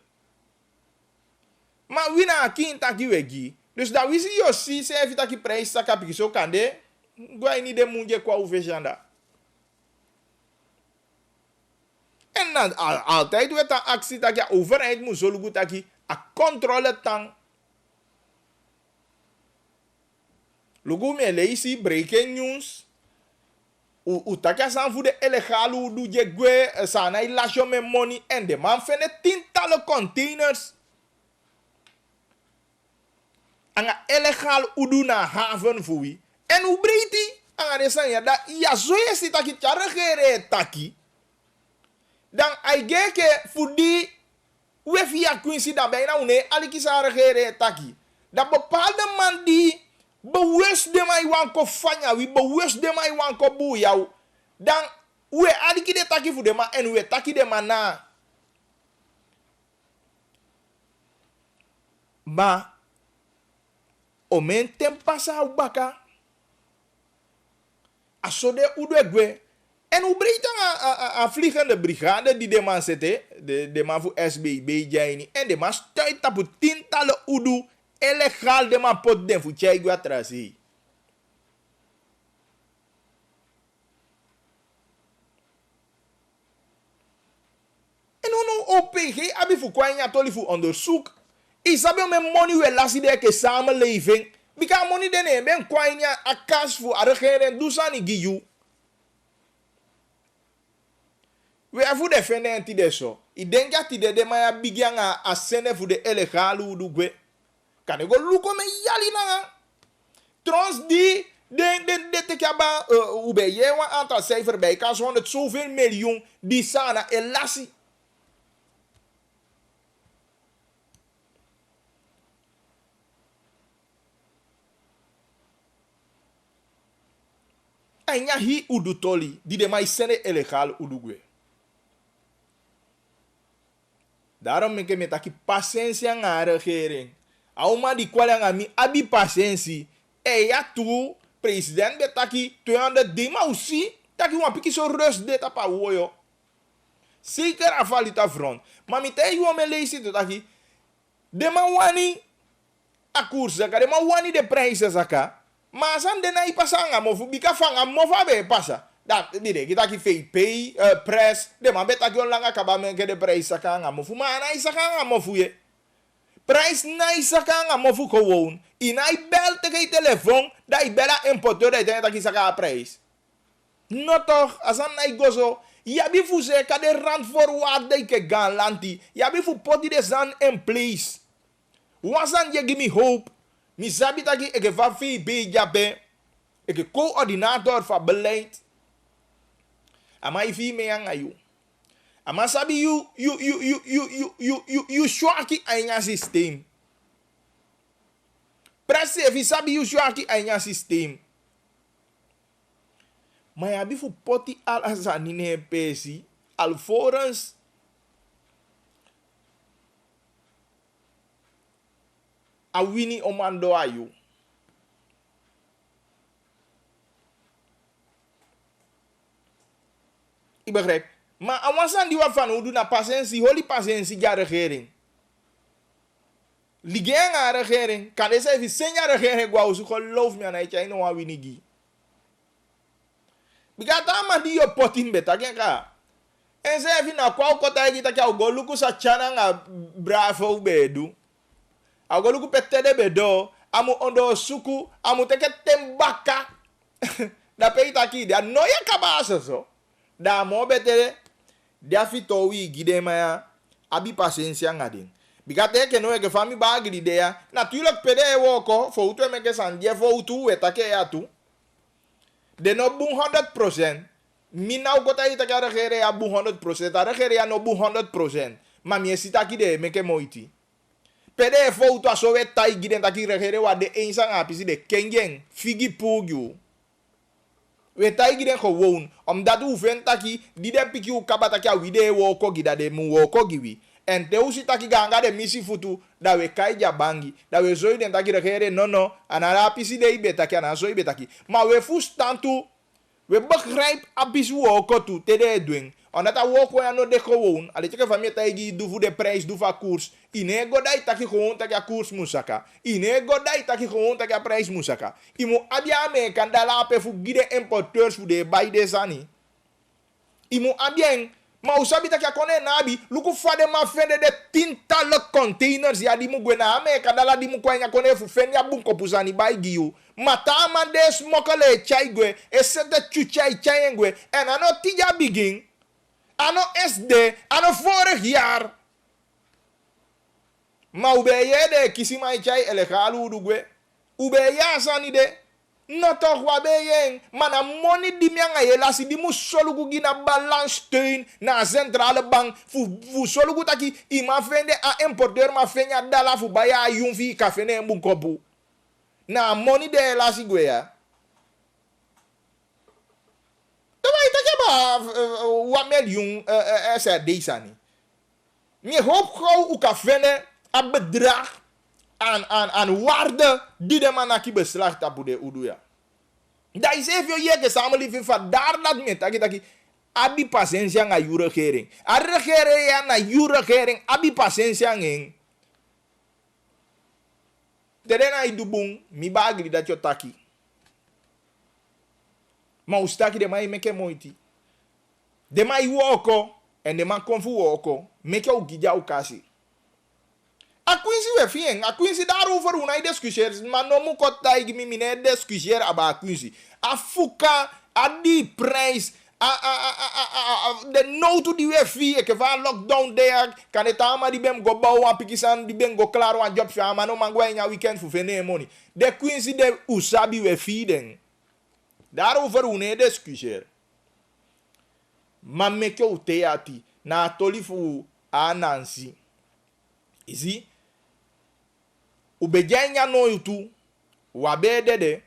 Maar wie na kind taki wegi. Dus dat we zien je se even taki prijs saka zo kan de, gwa niet de munje kwa uvejanda. En dan altijd werd een actie dat je overheid moet zo goed dat je a controle tang. Lugu me leisi breaking news. U takia san voor de illegale du je gwe sana ilasho me money en de man fene tientallen containers. Anga illegaal udu na haven fui. En u breiti anga de san ya da ya zo je si taki chargere taki. Dan aigeke voor die we via Quincy dan bijna une alikisare gere taki. Dat bepaalde man die bewust de mij wanko fanya, wie bewust de mij wanko boe jou. Dan we aliki de taki voor de man en we taki de man na. Maar omen tempasa ubaka. Asode udegwe. En hoe breed een vliegende brigade die de man zette, de man voor SBB jaini, en de man stuit op tientallen udu, illegaal de man pot den voor tjaigwa trasi. En nu OPG abi voor kwanya toli voor onderzoek. Isabe me money we lasi de ke samenleving. Bika money de ne ben kwanya akas voor arregeren dusani giyu. We have de fene de so. I denga ti de maya bigyanga a sene fu de illegalu du gwe. Kan go luko me yali na. Trons die de te kaba ube je een aantal cijfer bij kan 100 zoveel miljoen die sana elasi. En ja hi udu toli die de mai sene illegal udu gwe. Daarom ik met aki patiëntie aan de regering. Auma die kwalen aan mi abi patiëntie. E ja tu president betaki 200 dima usi taki wan piki so rust de tapa woyo. Zeker afalita front. Maar mi te yo me leisi to taki de man wani a koersa ka de man wani de prijzen zaka. Maar san de na ipasanga mofu bika fanga mofa be pasa. Dat die kita ki VP press de man beta ki onlanga kaba menke de prijs sakanga mofu maar na isakanga mofu ye prijs na isakanga mofu gewoon ina I bel te ke telefoon da I bela importeur da ita ki saka prijs no toch asan na gozo ya bi fu se ka de rand forward de ke gan lanti ya bi fu poti de zan in place wasan je give me hope mi sabi taki eke va VP jabe eke coördinator van beleid. Ama ifi me yang ayu. Ama sabi you shwaki anya system. Presse ifi sabi you shwaki anya system. Maar ja, bifu poti al azanine pesi alvorens a wini omando ayu. Ik begrijp. Maar awansan die wat van hoe doen na patiëntie, holy patiëntie ja regering. Liggen aan regering, kan deze even senja regering gwa usu geloof me aan het jij no winigi. Bigata ma di yo potin beta kenka. En ze even na kwa kota egi tak ya go luku sa chana nga bravo bedu. A go luku petede bedo, amu ondo suku, amu teke tembaka. Da pe itaki dia no ya kabasa so. Da mo betere dia fito wi gide maya abi paciência ngading. Bigate ke no e ke fami bagri idea. Natuurlijk pede e woko fo utu me ke sandie fo utu etake ya tu. De no boom 100%. Mina ugota ita ka regere ya boom 100%. Ta regere ya no boom 100%. Ma mi esita ki de me ke moiti. Pede e fo utu aso we tai giden taki regere wa de einsa ngapisi de kengen figi pugyu. We tai giden gewoon omdat u ventaki di de piki u kabataki a wide woko gida de mu woko giwi. En te usi taki ganga de misi futu da we kai jabangi da we zoi den taki regere no anara pisi de ibe taki ana zoi betaki ma we fustantu we begrijp abis woko tu te de doen omdat a woko ya no de gewoon ale teke famie taigi du fu de prijs du fa koers ine godai taki gewoon taki a koers musaka ine godai taki gewoon taki a prijs musaka imu abia me kandala pe fu gide importeurs fu de bai de sani imu abien ma usabi tak ya kone nabi luku fade ma fende de tintale containers ya di mu gwena ame kadala di mu kwanya kone fu fenya bunko pusani bai giyu mata man de smokale chai gwe esete chuchai chai ngwe en ano tija begin ano SD ano vorig jaar ma ube yede kisima chai elegalu dugwe ube ya sani de no toch wa beyen mana money di mianga yelasi di mu solugu gina balance steun na centrale bank fu solugu taki ima fende a importeur ma fenya dala fu baya yunfi kafene mbunkobu na money de yelasi gwea tama itake ba wa miljoen SRD sani mi hoop gauw u kafene a bedrag aan waarde die de man aki beslag tapu de uduya. Da is even je ke samenleving van daar dat met taki abi paciëncia nga yu regering. A regering ya na yu regering abi paciëncia ngeng. Terena idubung mi bagri dat yo taki. Ma ustaki de mai meke moiti. De mai woko en de man konfu woko meke u gidja u kasi. A Quincy we fien, a Quincy daarover hoe hij discussieert, maar no moet kort dat ik me discussieer aba Quincy. A fuka, a die prijs, de nood die we fien, ik van lockdown daar, kan het allemaal die ben go bouwen, pikisan die ben go klaar een job voor maar no man go in een weekend voor vende money. De Quincy de usabi we fien. Daarover hoe hij discussieert. Maar meke u teati na tolifu a Nancy. Isi ubejanya no yutu wabedede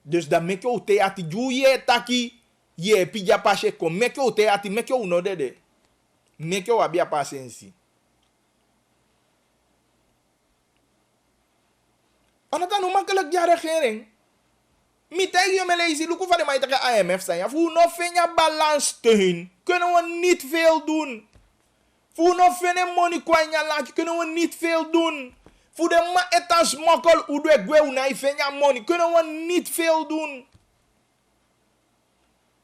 dus da meke o te ati juye taki ye pija pashe ko meke o te ati meke o no dede meke o abia pasensi anata no makkelijk ja regering mi tegen je melezi luku van de maitake IMF zijn ja fu no fenya balans steun kunnen we niet veel doen. Voor no fene money kwanya laki kunnen we niet veel doen. Voor de ma etas mokkel udwe gwe unai fenya money kunnen we niet veel doen.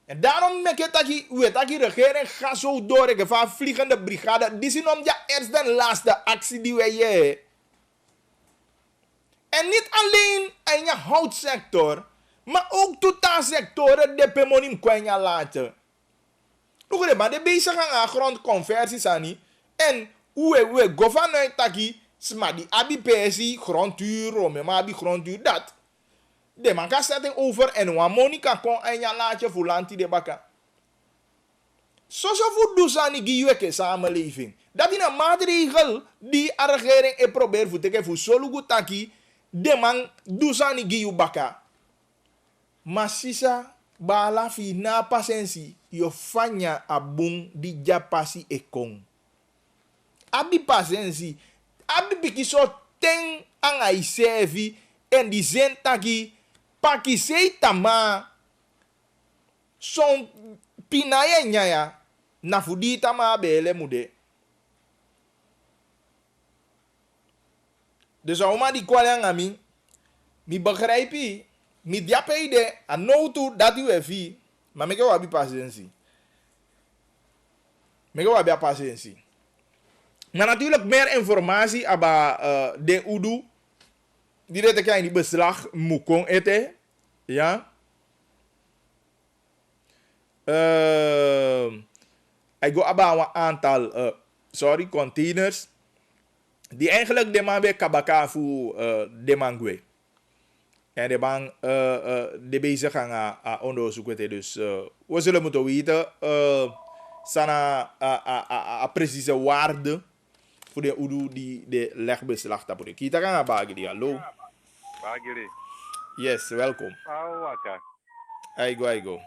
En daarom mek je taki we taki regering ga zo door ik van vliegende brigade. Die zien om ja eerst de laatste actie die we je. En niet alleen in je houtsector, maar ook totaal sectoren de pe money kwanya laten. Look at de bezig aan grondconversies aan en we government taki smadi abi pesi grondhuur o me abi grondhuur dat de man kan setting over en wa monica kon en ja laatje volanti de baka zo voor dusani giwe ke samenleving dat in een maatregel die a regering e probeer voor te voor solugu taki de man dusani giu baka masisa bala fi na pasensi yo fanya abung di japasi ekong. Abi pasensi. Abi biki so ten Angai servi en die zin taki pakisei tama son pinaye nyaya na fudi tama bele mude. Dus oma die kwalen ngami mi begrijp mi diape ide a no tu dat u efi maar me ke wabi patiëntie. Me ke wabi patiëntie. Maar natuurlijk meer informatie about de udu die dat kan die beslag mukong ete ja. Ik go about een aantal containers die eigenlijk de man bij kabaka voor de mangwe. En de man de bezig gaan onderzoeken. Dus we zullen moeten weten sana precieze waarde voor de udu die de legbeslag tapu. Kita gaan bagiri. Hallo. Bagiri. Yes, welkom. Waka. I go.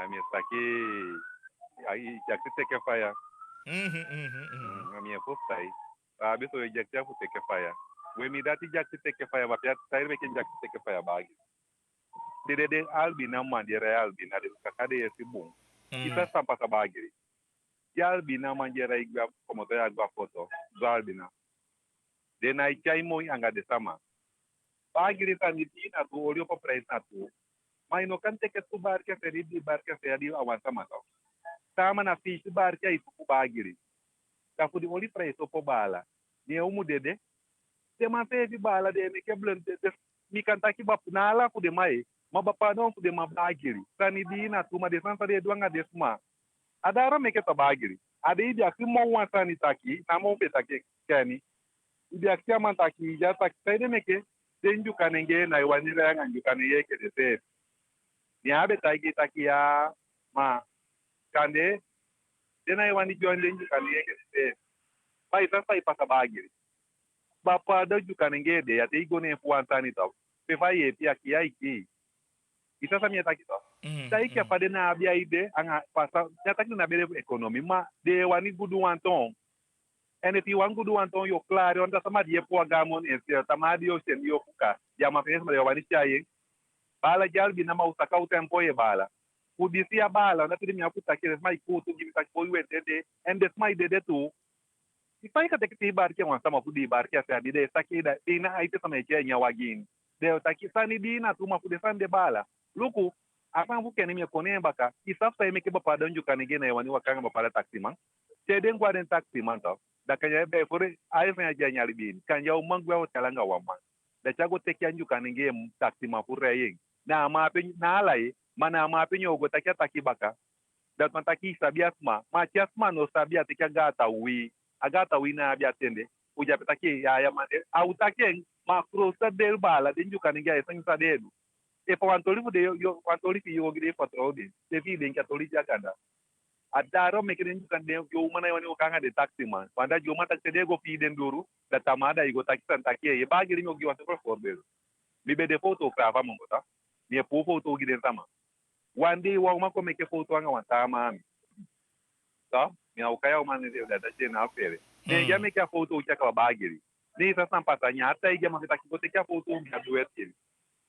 Mi aqui. Aí já que te que faia. Mi postai. Biso já que te que faia. We mi dati já que te que faia, mas já sai me que já que te que faia bagi. De albi na man de albi na de kakade esse bom. Isso stampa sa bagiri. De albi na man de igba como te agba foto. Do albi na. De na ikai mo anga de sama. Bagiri taniti na tu olio pa price na tu. Mas no kan teke tu barca feri di barca feri awansa mata. Tama na fish barca itu ku bagiri. Ta fu di oli price po bala. Ni umu dede. Te man feri bala de me ke blende mi kan taki bap nala ku de mai. Mabapa non ku de ma bagiri. Tani di na tu ma de san de duanga de sma. Adara me ke ta bagiri. Ade idi aki mo wan tani taki, na mo pe taki kani. Idi aki man taki ja taki sai de me ke denju kanenge na iwani ranga nju kanenge ke de se. Ni abe taki taki ya ma kande dena iwani join denju kanenge ke de se. Pai sa sai pasa bagiri. Bapa da ju kanenge de ya te igone fu tani ta. Pe fa ye pi aki ai ki. Isa sa mi taki ta. Sai que apa na abia ide anga pasa ya taki na bele economy ma de wani gudu wanton. And if you want to do Anton, you're clear on the Samadi Pogamon and Tamadio and Yokuka, Yamafes, Wanichai, Bala Jalbi Nama Sakau Tempo Bala. Would you see a bala, not in Yakuta, my food to give it for you and that's my day too. If I can take the barca on some of the barca, I did a saki that in I take some Wagin. They'll take Sunny Dina to Mafu de San de Bala. Look, I found who can name your Conembaka. It's after I make a pardon, you can again when you are coming about a taxi man. Say then go and taxi man. Da kanya be fore ay fa janya libin kanya umangwa talanga wama da chago teki anju kaninge taxi mafure yin na ma pe na lai mana ma pe nyogo takia takibaka da mataki sabia sma ma chiasma no sabia teki agata wi na abia tende uja petaki ya mande au taki ma crosta del bala denju kaninge ay sang dedu e pa wantoli de yo wantoli fi yo gide patrode te fi den katoli jakanda adaro mekenen kan de yo mana wani kanga de taxi man panda yo mata tede go fi den duru da tamada igo taxi san takie e bagiri mi ogi wato for be mi be de photo grava mo ta mi e po photo gi de tama one day wa ma ko meke photo anga wanta ma ta mi au kaya man de da che na fere ne ya meke photo cha ka bagiri ni sa san patanya ata ige ma ta ki bote ka photo mi duet ki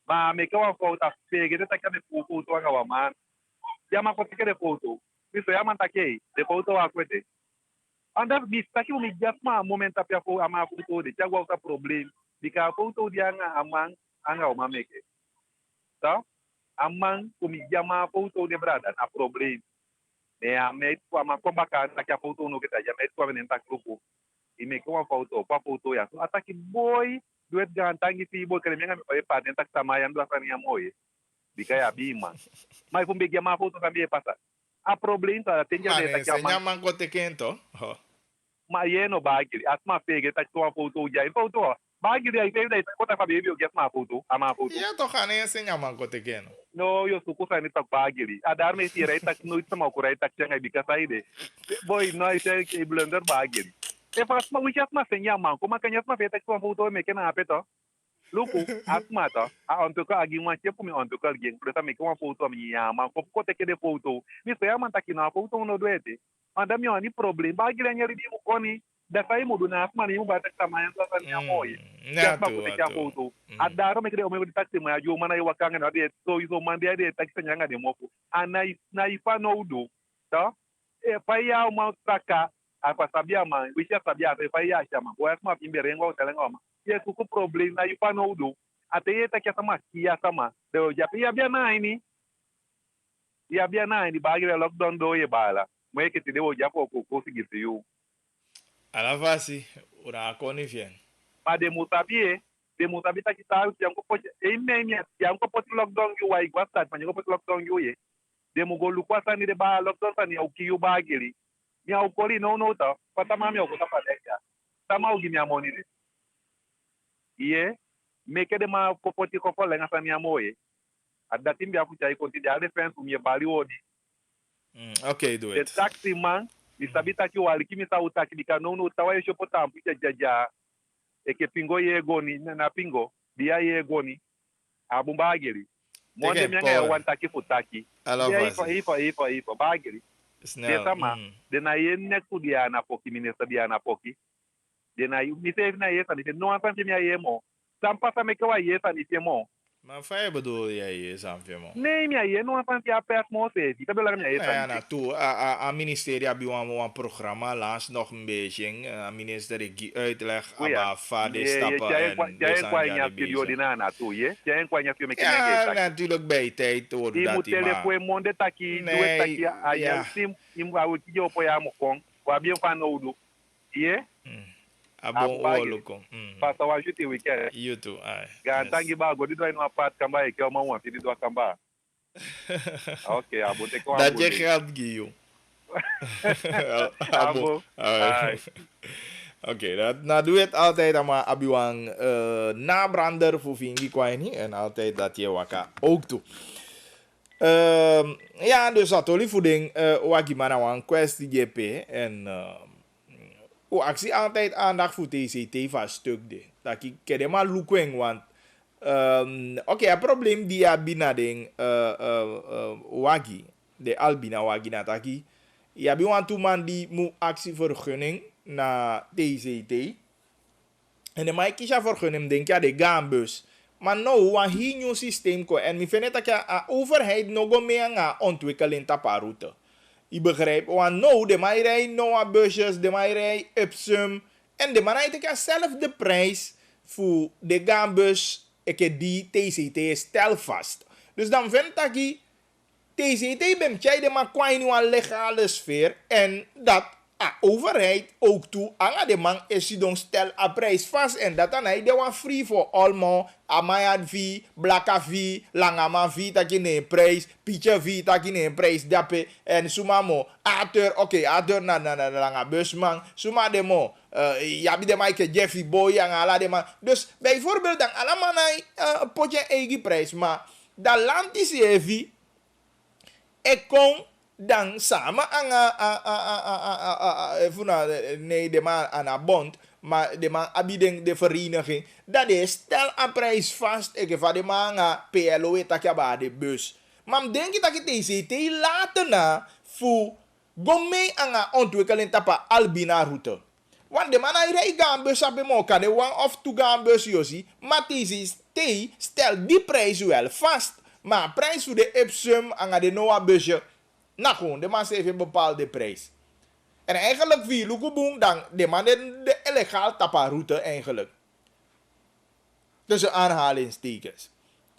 ma meke wa photo pege de ta ka me photo anga wa man ya ma ko te de photo isso é mantakei depois eu acuete anda bisa que o mídia ma momento apia fo ama foto de chagwa uta problem bika foto dia nga amang anga o mameke tá amang o mídia ma foto de brada na problem me a me tu ama komba ka na que a foto no que tá já me tu a venenta grupo e me com a foto ya so ataki boy duet gantangi ti boy kare menga me pa denta tamaya ndo afanya moye bika ya bima mas vum begia ma foto também passa a problema tem já deta que a man kote kento Mariano bagiri asma pege ta tua foto já foto bagiri aí tem daí kota fa bebê o que asma foto ama foto ya to khane enseña man kote keno no yo suku sa ni ta bagiri adar me tira ta no itama kurai ta changa bika saide boy no ite ke blender bagiri e fa asma wi asma senya man como kanya asma feta tua foto me que na apeto Luku, asma ta, a ontoka agi uma tempo me ontoka alguém, por isso me que uma foto me chama, como kote que de foto, me foi a manta aqui na foto no doete, anda me oni problema, bagiri anyari di mukoni, da sai mo duna asma ni mo ba tak sama yang sa niya mo ye ya ba ko te kya foto adaro me kre o me di taxi mo ajo mana yo wakanga na de so iso mande de taxi nyanga de mo ko anai na ifa no udo tá e fa ya uma traka apa sabia ma wisha sabia fa ya chama o asma pimberengo o telengo ye ku problema na ifa no udo ate ye ta kya sama kia sama de ya pia bia na ini ya bia na ini bagire lockdown do ye bala mo ye ke te devo ja ko sigisi yo ala fasi ora koni fien ma de mutabi ta kita yang ko poche e me yang ko poche lockdown yo wai gwasta pa ngo poche lockdown yo ye de mo go lu kwasa ni de ba lockdown ta ni au ki yo bagiri mi au kori no ta pata mami o ko ta pa ya tama o gi mi amoni de ye me ke de ma ko poche ko fo lenga sa mi amoye adda timbi akucha iko ti de defense mi bali odi okay do it the taxi man mi sabita ki wali kimi sa utaki dika no tawa yo pota mpuja jaja e ke pingo ye goni na pingo dia ye goni abumba ageri monde mi nga wanta ki futaki ifa bageri de sama de na ye neku dia na poki minister dia na poki de na mi se na ye sa ni no anfa mi ye mo sampa sa me kwa ye sa ni mo maar fai bedoel jij Sanfemo? Nee, maar je nog van die pers moest die hebben lang ja na toe a ministerie hebben een programma laatst nog een beetje a ministerie uitleg aba fade stappen en jij kwanya periode na toe je jij kwanya film ja natuurlijk bij tijd hoor dat die maar die monde taki doe taki a ja sim imwa o kijo po ya mo kon wa bien fa no do ye abon oluko pasa wa juti weekend YouTube ga tangi ba go didwa no apart kamba e ke o ma wa fidi do kamba okay abo te ko dat je geld giyo abo oké dat doe het altijd maar abiwang nabrander voor vingi kwaini en altijd dat je waka ook toe ja dus atoli voeding wagimana wan kwestie JP en o actie altijd aandacht voor TCT van stuk de. Dat ik kede maar lukweng want oké, het probleem die ya binading wagi de albina wagi na taki. Ja bi want man die mu actie vergunning na TCT. En de mai kisha vergunning denk ja de gambus. Maar nou wan hier nieuw systeem ko en mi vind dat ja overheid nog meer nga ontwikkeling taparoute. Je begrijpt, want nou, de mij rijden Noah busjes, de mij rijden Ipsum. En de mij rijden zelf de prijs voor de gambus, die TCT stel vast. Dus dan vind ik, TCT ben jij de maar kwai nu een legale sfeer. En dat overheid ook toe, aan de man is je dan stel een prijs vast. En dat dan hij de one free for allemaal. Amayan V, Blaka V, Langama V, dat je een prijs. Pietje V, dat je een prijs. Dappe. En sumamo, ateur, oké, ateur na langa busman. Suma demo, jabi de maike Jeffy Boy, en ala de man. Dus bijvoorbeeld dan allemaal een potje eigen prijs. Maar dat land is even, ik kon dan samen nee, de man aan een bond, maar de man abiding de vereniging, dat is stel een prijs vast, ik van de man PLO takja de bus. Maar denk je dat je TCT later na voor go mee aan een ontwikkeling tapa albina route. Want de man hij gaan bus op hem kan de one of two gaan bus josie, maar TCT stel die prijs wel vast, maar prijs voor de Ipsum aan de Noah busje. Nou gewoon, de man heeft een bepaalde prijs. En eigenlijk wie Lukuboom dan de man de illegaal taparoute eigenlijk. Tussen aanhalingstekens.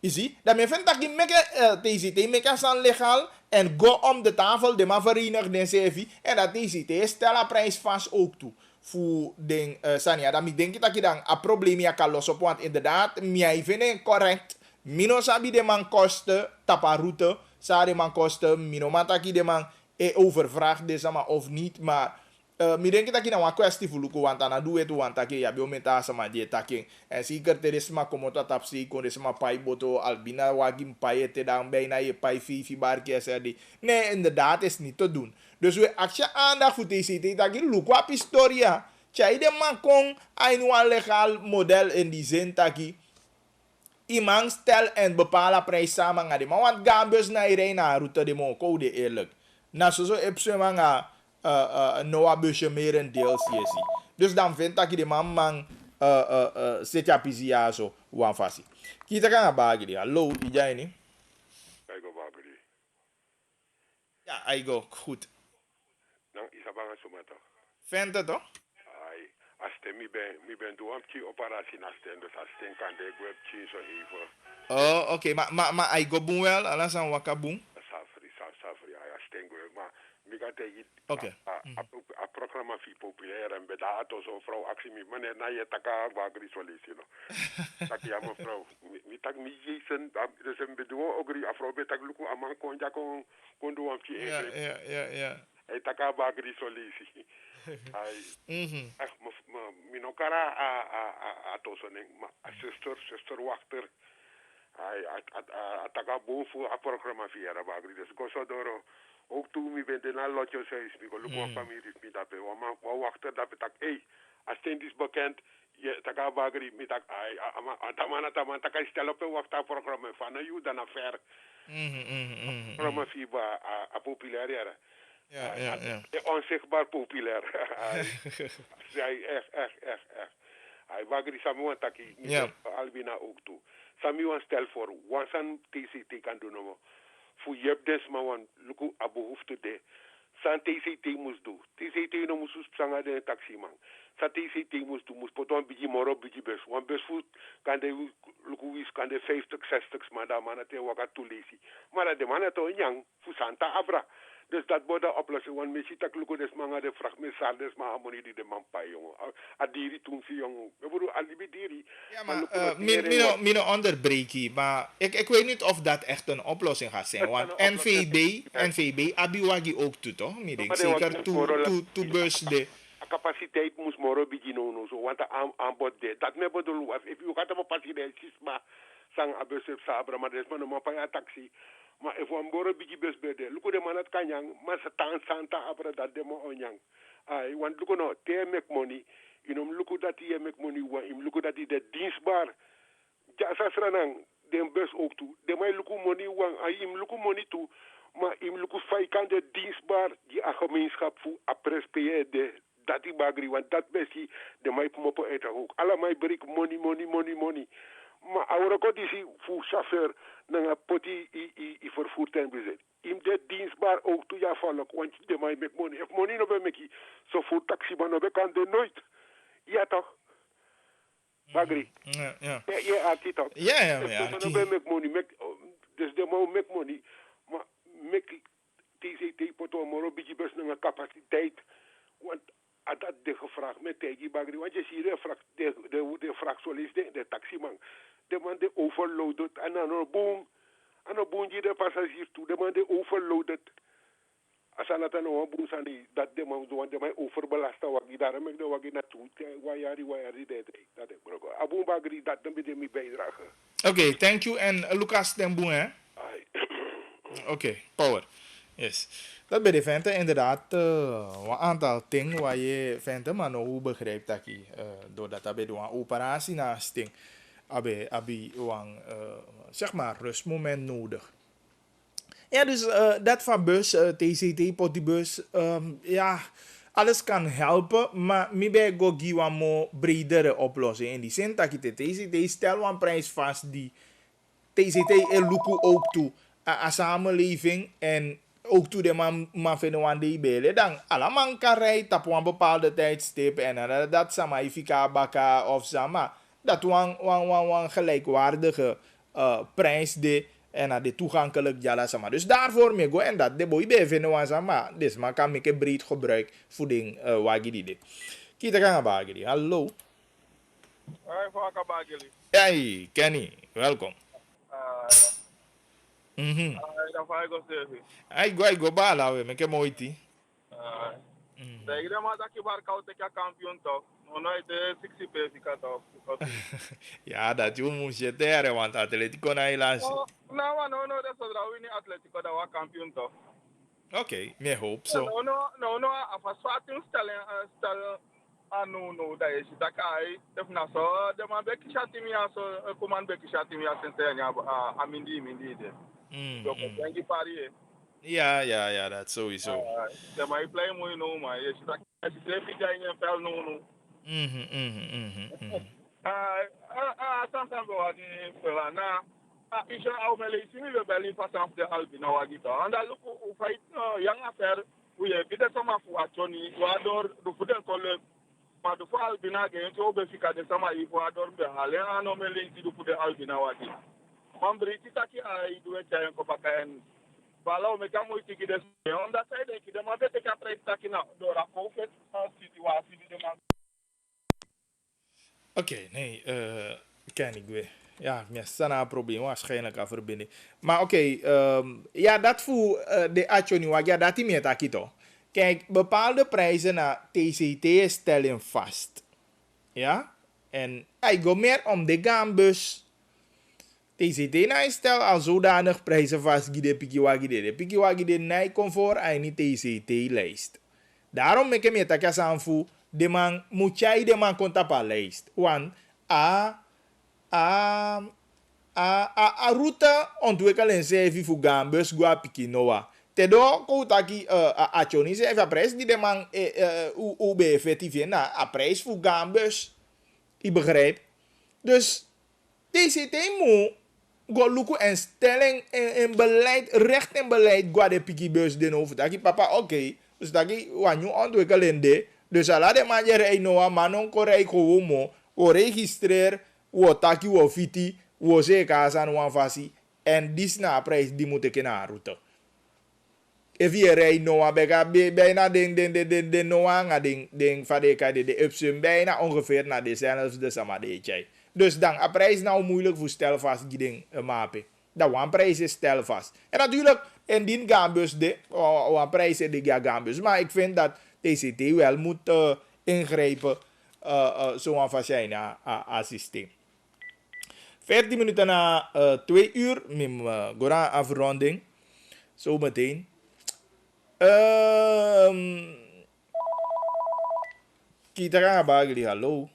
Je ziet, dat men vindt dat je TCT meka san legaal en go om de tafel de man verenigd den CV en dat TCT stel een prijs vast ook toe. Voor den Sania, dan denk ik dat je dan een probleem kan lossen op, want inderdaad, mij vind ik correct. Mino sabi de man kosten taparoute. Sa de man kosten, minomataki de man overvraagd deze man of niet, maar mi denk dat je nou een kwestie voor luku want dan doe het want dat je ja biometa sama die taking en zeker teresma como dat tapsi kon desma pai boto albina wagim pai te dan bijna je pai fifi barke die nee inderdaad is niet te doen dus we actie aandacht voor TCT dat je luku op historia chai de man kon een legaal model in die zin taki iemand stel en bepalen prijs samen gaan die maar want gambus na iedereen na route de mo code eerlijk na zo epsema nga Noah busje meer en deels jesi Dus dan vind ik de man zit ja pizia zo wan fasi. Kita kan bagi dia. Hallo, ijai ni. Kijk op Babri. Ja, I go goed. Dan is er bang zomaar toch? Vindt het toch? Ai, als je mi ben doe een operatie naast hem, dus als je kan de web change zo even. Oh, oké, maar I go boem wel, alles aan waka boem. Safari, ja, als je maar mi kan tegen Oké. a programma fi populair en beda to zo vrouw actie mi meneer na je taka Babri solutie no. Tak ja mevrouw, mi tak mi jezen, dus een bedoel ook die afro betak luku amang konja kon doe een Ja. Hij taka Babri solutie. Ai, echt, minokara a tosoning, maar a zuster wachter. Hij ataka boven a programma via Babri, dus gosodoro. Ook toen mi ben na lotjo zei, mi go luku familie mi dape, wa wachter dape tak, als het is bekend, je taka Babri mi tak, taman taka stel op een wachter programma van you dan a ver. Programma via a populair. Ja. Onzichtbaar populair. Hij echt. Hij wagri Samuel taki. Albina ook toe. Samuel stel voor. Wansan TCT kan doen. Voor je hebt des maar wan. Luku a behoefte de. San TCT moest doen. TCT no moest spsanga de taximan. Sa TCT moest doen. Moest potom biji moro biji bes. Wan bes voet kan de luku wis kan de 50, 60 maar daar man het waka toelesi. Maar de man het onyang. Voor Santa Abra. Dus dat wordt de oplossing. Want misschien tak luko des manga de vraag me sal des ma harmonie die de man pa jongen. Adiri toen si jongen. We bedoel alibi diri. Ja, maar min onderbreekie. Maar ik weet niet of dat echt een oplossing gaat zijn. Want NVB abiwagi ook toe toch? Zeker toe bus de. Capaciteit moest moro begino zo. Want aanbod de. Dat me bedoel. If you gaat op faciliteit maar sang abusef sabra maar des man pa ya taxi. Maar if one boro bigi bes bede, luko de manat kanyang, mas Santa abra dat demo onyang. Ai, want luko no, te make money, luko dat ye make money, luko dat de dienstbaar. Ja, sasranang, dem bes ook toe. De mij luko money wang, luko money toe, maar luko faikan de dienstbaar, die a gemeenschap voor apres de, dat die bagri, want dat besi, de mij mopo eta ook. Alla mij break money. Maar oude god is voor chauffeur naar poti i vervoertuig bezit. In de dienstbaar ook toe ja vallen, want de mij make money. If money no be make zo voor taxi maar no be kan de nooit. Ja toch? Bagri. Ja. Ja, altijd toch. Ja. No be make money, dus de man make money, maar make TCT poto moro biji bes naar capaciteit, want dat de gevraagd met tegen Bagri, want je ziet de vraag sollicite de taximan. De man de overloaded en dan een boom je de passagier toe, de man de overloaded. Als aan het aan een boom zijn dat de man zo, de man overbelasten wagi, daar heb ik de wagi naartoe, wajari, dat ik broek. Aboom Bagri, dat dan ben je mee bijdragen. Oké, thank you en Lucas den Boen hè? Oké, power. Yes. Dat bij de venten inderdaad een aantal dingen waar je venten maar nog hoe begrijpt dat je doordat dat bij een operatie naast ding abi een zeg maar rustmoment nodig. Ja, dus dat van bus, TCT, potibus, ja, alles kan helpen, maar mi bij go give een more bredere oplossing. In die zin dat je de TCT stel een prijs vast die TCT luku ook toe aan samenleving en ook toe de man vinden wan die bellen. Dan alle man kan rijden op een bepaalde tijdstip en dat sama ifika baka of sama. Dat wan gelijkwaardige prijs de en de toegankelijk jala sama. Dus daarvoor me go en dat de boy be vinden wan sama. Dus man kan make breed gebruik voeding wagi dit. Kita kan bagili. Hallo. Hoi, Vaka Bagili. Hey, Kenny, welkom. Dat ga ik ook zeggen. I go bala we, me ke moiti. Zeg je maar dat je barkout ik kampioen toch? Nooit de 60 pesos ik toch? Ja, dat je moest je teren, want Atletico na helaas. No, dat is dat we niet Atletico dat we kampioen toch? Oké, me hoop zo. No, als we stel no, dat is dat kai. Def na zo, de man beki shatimia zo, command beki shatimia sentenia amindi de. Donc, denk je parier. Ja, dat sowieso. De man play mooi no, maar je ziet dat je twee pizza in je vel no. Sometimes wagi fela na isha au mele sini be beli fasan de albina wagi to anda look u fight young affair we bide sama fu atoni wador do fuden kolle ma do fu albina ge to be fika de sama i fu ador be hale ano mele si do fuden albina wagi mambri titaki ai do e ko bakaen balaw me kamo itiki de onda sai de ki de ma bete ka presta na do ra ko fet city wa city de ma. Oké, nee, ken ik weer. Ja, meer sana probleem waarschijnlijk aan verbinding. Maar oké, ja, dat voor de Achoniwa, ja, dat is meer takito. Kijk, bepaalde prijzen naar TCT stellen vast. Ja? En ik go meer om de gambus. TCT na stel al zodanig prijzen vast gide pikiwagide. De pikiwagide na comfort en niet TCT lijst. Daarom make me takja sanfu de man muchai de man konta pa lijst. Want a ruta ontwikkelen zevi fu gambus gua pikinoa. Tedo ko taki a choni se a prijs die de man u be effectief na a prijs fu gambus. I begrijp. Dus TCT moet go luku en stelling en beleid, recht en beleid gua de pikibus den over. Taki papa oké. Dus dagi wanyu ontwikkelen de. Dus ala de manier noa manon korei ko o registreer wo taki wo fiti wo se kasan wan fasi en dis na prijs die moet ik na route. If je rei noa bega bijna de noa nga ding fadeka de upsum bijna ongeveer na dezelfde sama de. Dus dan a prijs nou moeilijk voor stelvast die ding mapen. Dat wan prijs is stelvast. En natuurlijk en die gambus de wan prijs is de gambus. Maar ik vind dat TCT wel moet ingrijpen zo'n vagina systeem. 14 minuten na 2 uur. Mim gora afronding. Zo meteen. Kita gaan bagli hallo.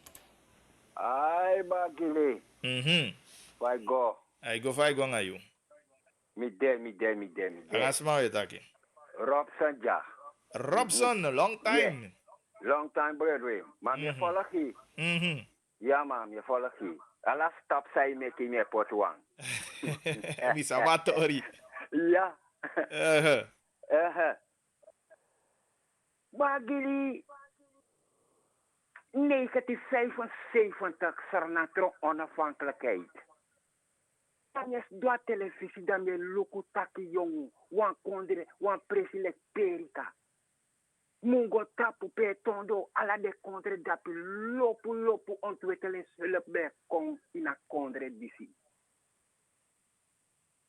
Ai bagli. Vai go. Ai go fai go ngayu. Mi de. Alas mau ya taki. Robson ja. Robson, long time. Yeah. Long time brother. Maar me volg je. Ja man, me volg je. Alla stop say make me pot one. Bisa watori. Ja. Bagli 1975 Sarnatro onafhankelijkheid. Agnes doa televisie dan me luku taki jongu wan kondre wan president perika. Mungo tapu pe tondo ala de kondre dapi lopu ontwikkelen hulp bij kon ina kondre disi.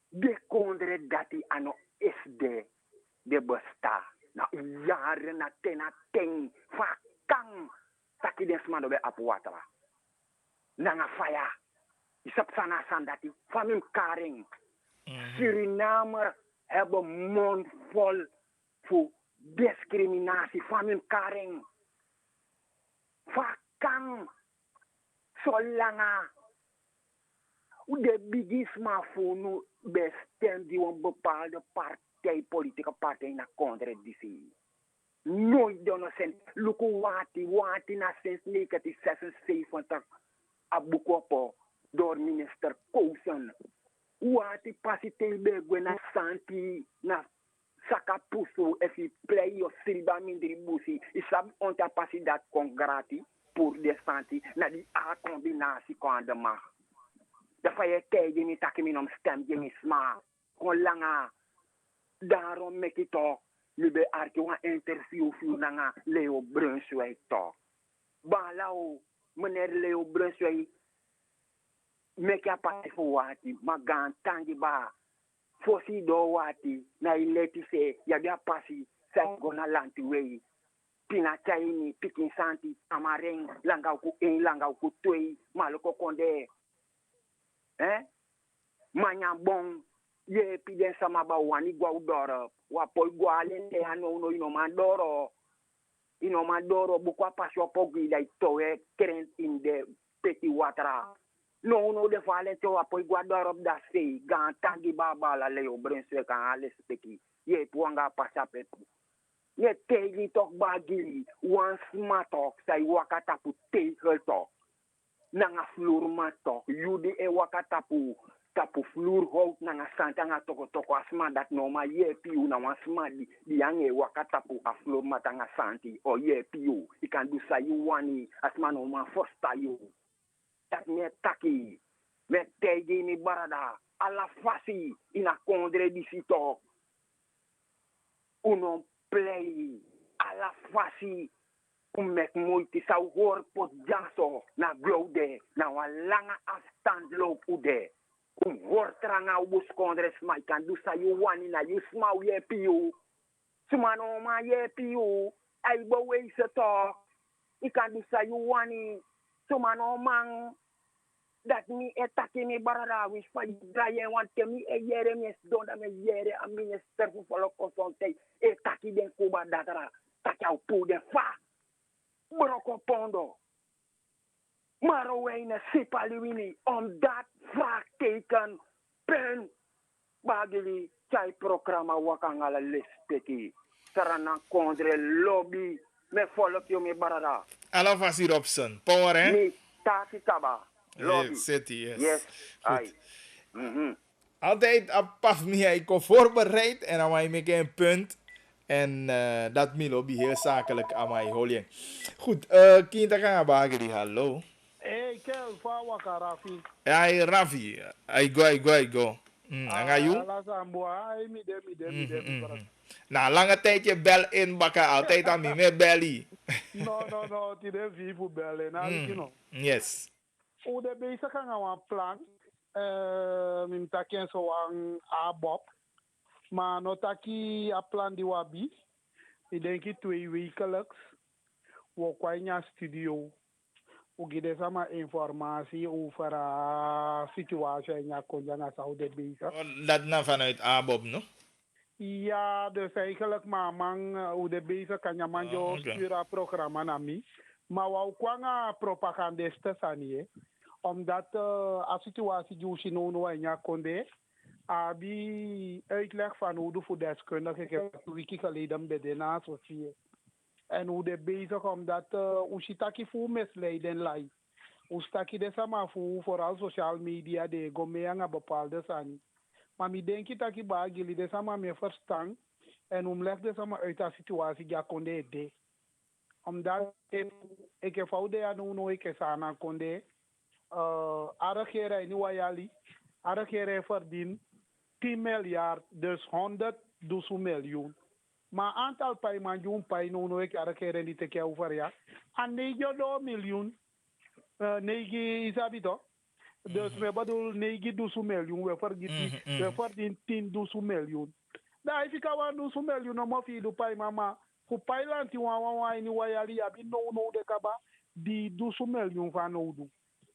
De kondre dati ano is de besta. Na jaren na ten fakang taki desmano be apu watara. Nanga faya. Isap sana sandati famim karing. Surinamer hebben mond vol voor discriminatie. Famim karing. Vakang. Solanga. De bigisma voor nu bestem die een bepaalde partij, politieke partij na contradictie. Nooit donocent. Luku wati na sinds 1976 abukopo. Door minister Kousen. Wati pasite begwe na santi na sakapusu efi play yo silba mindri busi. Isab onta pasi dat kon grati pour de santi na di a combinatie kon de mag. Da faye kei ni takimi nom stem jemi sma. Kon langa. Daarom mekito libe arki wan interview fu nanga Leo Brunswijk to. Balao meneer Leo Brunswijk meka pa fo wati magan tangi ba fosi do wati na ileti se ya bia pasi sa gona lanti wei pina chaini pikin santi amareng langa ku en langa ku toi maloko konde manya bon ye piden sama ba wani gwa udoro wa poi gwa lende hano no ino mandoro bukwa pasio pogi dai towe keren in de peti watera. No de fale to apoi guardar da sei gan tangi baba la Leo Brunswijk kan alles peki ye puanga passa pepu Ye tegen toch bagili, wan smatok, say wakatapu tegel toch. Nanga vloer matok, judi e wakatapu, tapu vloer hout nanga santanga toko asma dat no ma ye piu na wan sma di yange wakatapu a vloer matanga santi, o ye piu, ikan du sayu wani, asma no ma fosta you. Dat me taki, me tegen ni barada, ala fasi, ina kondre di sito. Unon play ala fasi mek moeite zou hoor pot jaso na glode na een lange afstand loop ude hoor tranga ubus kondres mai kan du sa you wani na you smau ye piu sumano ma ye piu ai bo we se to ikan du sa you wani sumano mang dat mi etaki mi barara wis pa draye wan temi e yere mes donda me yere a minister fu folo konsonte etaki den kuba datara taki au pu den fa broko pondo maro weine sipaliwini omdat vraagteken pen bagili chai programa wakangala lespeki sarana kondre lobby me follow yo me barara Alla Fasi Robson power hè mi taki kaba lobby City yes yes Goed. ai Altijd apaf me ik kom voorbereid en dan maak ik een punt. En dat mi lobby heel zakelijk aan mij holen. Goed, kinda gaan bagri hallo. Hey, Kel, Fawaka Rafi. Hey Rafi, I go. Anga you? Ala Samboa, ai mi de. Na lange tijdje bel in bakken altijd aan mij met belly. No, ti de vivo belle, na you know. Yes. O de bezig gaan aan plan. Mim taken so aan abob. Maar no taki a plan di wabi. Ik denk het 2 wekelijks. We kwamen studio. We geven sama informatie over de situatie in de konjanga Saudi bezig. Dat na vanuit Abob, no? Ja, dus eigenlijk maar man hoe de bezig kan je man jo sturen programma naar mij. Maar we kwamen propagandisten aan omdat de situatie die no in de konde. Abi uitleg van hoe de voedselkundige ik heb 2 weken geleden bij de associëren. En hoe de bezig omdat Ushitaki voor misleiden lijkt. Ushitaki de sama voor vooral social media de gomea bepaalde zijn. Maar ik denk dat ik bij jullie de sama meer verstaan en omleg de sama uit de situatie ja konde de. Omdat ik heb oude aan hoe ik het aan konde. Aregere in Wayali, aregere verdien 10 miljard, dus 100 miljoen. Maar aantal paimanjoen painono ik aregere niet te kijken over ja. En 9 miljoen, 9 is abito. Dus we bedoel 9 miljoen, we verdien 10 miljoen. Daar is ik al 10 miljoen om af te doen mama. Voor pailand die wawa in Wayali abi no de kaba die 10 miljoen van nodig.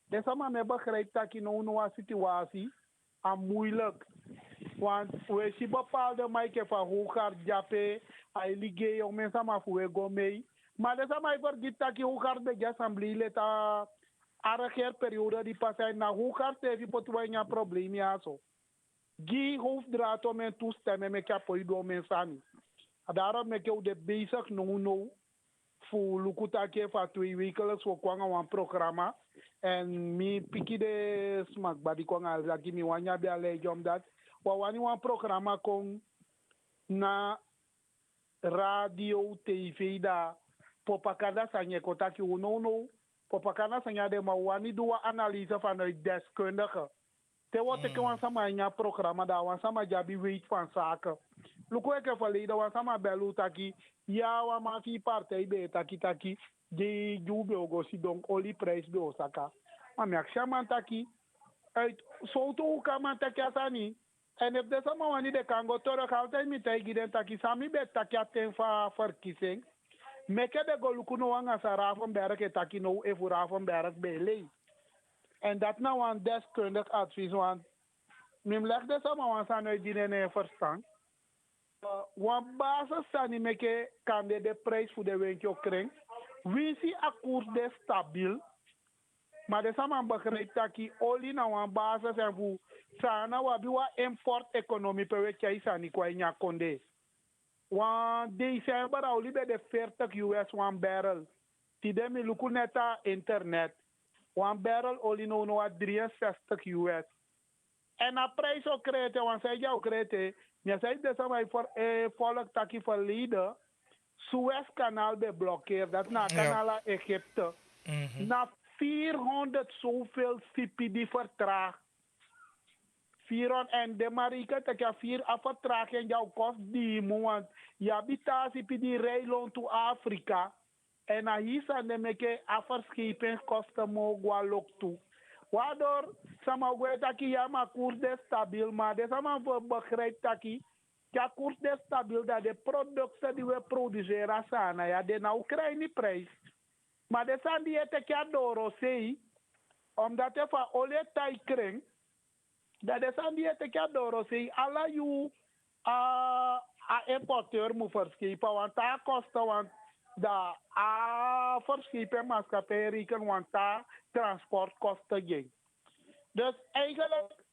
Dus sama me begrijpt dat je no situatie aan moeilijk. Want we zien bepaalde maken van hoe gaat jape, hij liggen om mensen maar voor go mee. Maar dat is maar vergeet dat je hoe gaat de assemblee leta arregeer periode die pas zijn na hoe gaat even potwijnen een probleem ja zo. Gi hoofddraad om en toestemmen met kapoi do mensen. Daarom met je de bezig no voor lukutake van 2 wekelijks voor kwanga een programma. En mi piki de smak badi kwanga lagi mi wanya bi alege omdat wawani wan programma kon na radio tv da popakada sanye kotaki uno popakada sanya de ma wani duwa analyse vanuit deskundige te wat ik wan sama nya programma da wan sama jabi weet van zaken luko ek verleden wan sama belu taki ya wa ma fi partij be taki de jube ogosi donc oli prijs be osaka maar mi akshaman taki uit soto kamantaki asani. En if there's someone who can go to the house, me take it and taki sami bet taki aten for kissing. Make the go look no one as a rafon berk taki no if we rafon berk belay. And that now one desk kundig advies one. Mim leg de someone san uit die ne verstaan. Wan basis sani meke kan de prijs voor de windje kring. We see a koers de stabiel. Maar de samen begrijpt dat je olie na wan basis en voor sana wabi wa import economy pe we chai sani kwa inya konde. Want december al libe de 40 US one barrel. Tide mi luku neta internet. One barrel olie no a 63 US. En a prijs ook kreten, want zij jou kreten. Je zei dat ze voor volk taki verleden. Suezkanaal beblokkeerd. Dat na kanaal Egypte. Na 400 zoveel CPD vertraagd. 400 en de marike dat je 4 afvertraag en jouw kost die want je habitatie die rijloon to Afrika en hier zijn de meke afverschepingskosten mogen ook toe. Waardoor sama we taki ja maar koers de stabiel maar de sama begrijpt taki ja koers de stabiel dat de producten die we produceren sana ja de na Oekraïne prijs. Maar de zijn die het ja door sei omdat er van olie tijd kring dat is aan die etiket door zei alla you a importeur moet verschepen want daar kosten want da a verschepen maatschappij rekenen want daar transportkosten ging. Dus eigenlijk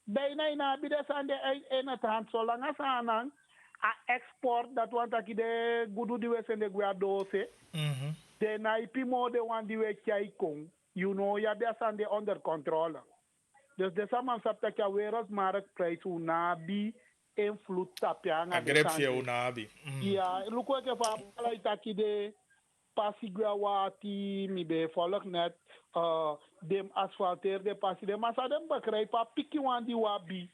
bijna in abides aan de in het hand zolang als aan a export dat want dat de goede die we zijn de goede dozen de naipi mode want die we kijk kon you know ja dat aan de onder controle. Dus de samenstap dat je wereldmarktprijs unabi invloed tapia nga agrep je unabi. Ja, luko ke fa pala itaki de pasigwa wati mi be volk net dem asfalteer de pasi de masa dem bakrai pa piki wandi wabi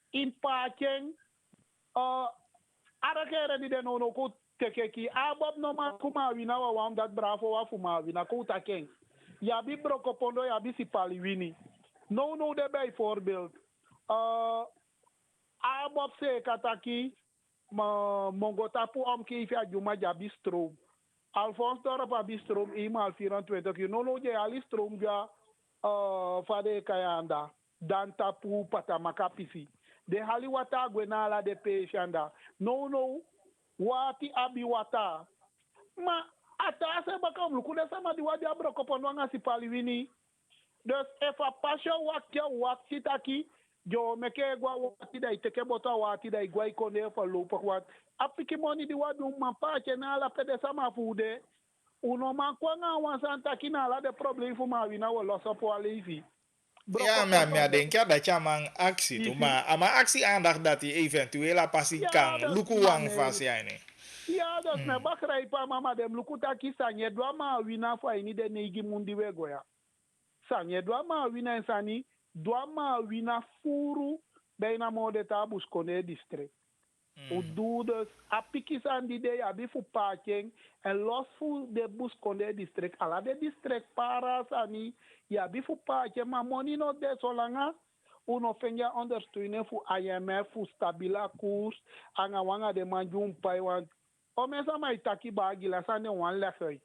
in paken arakere di de no ko tekeki abob no ma kuma wina wa wam dat bravo wa fuma wina ko taken ya bi brokopondo ya bi sipali wini. No, de bijvoorbeeld. Abob se kataki, mongotapu omkeef ja juma jabi stroom. Alfons dorp abi stroom eenmaal 24 uur. No, je ali stroom ja fade kayanda. Dan tapu patamaka pisi. De hali wata gwenala de peishanda. No, wati abi wata. Ma ata se bakam lukude sama di wadi abrokopondo nga si paliwini. Dus if a passion wakje taki jo meke gwa wati da iteke bota wati da igwa ikone fa lopa wat apiki moni di wadu mampache na ala pede sama fude uno man kwanga wansan taki na ala de problem fu ma wina wo loso po alevi. Ja, maar denk je dat je man actie doet, maar actie aandacht dat hij eventueel passie kan. Luku wang vast jij. Ja, dat me bakrai pa mama dem luku taki sanye dwa ma wina fa ini de neigi mundi wego ya. Sanye dwa ma wina insani dwa ma wina furu bijna mode tabus kone district. U doe dus apiki sandi de abi fu parking en los fu de bus kone district ala de district para sani ya bi fu parking ma money no de solanga uno fenja ondersteunen fu IMF fu stabila koers anga wanga de manjum pai want o mesa mai taki bagi la sane wan lefeit.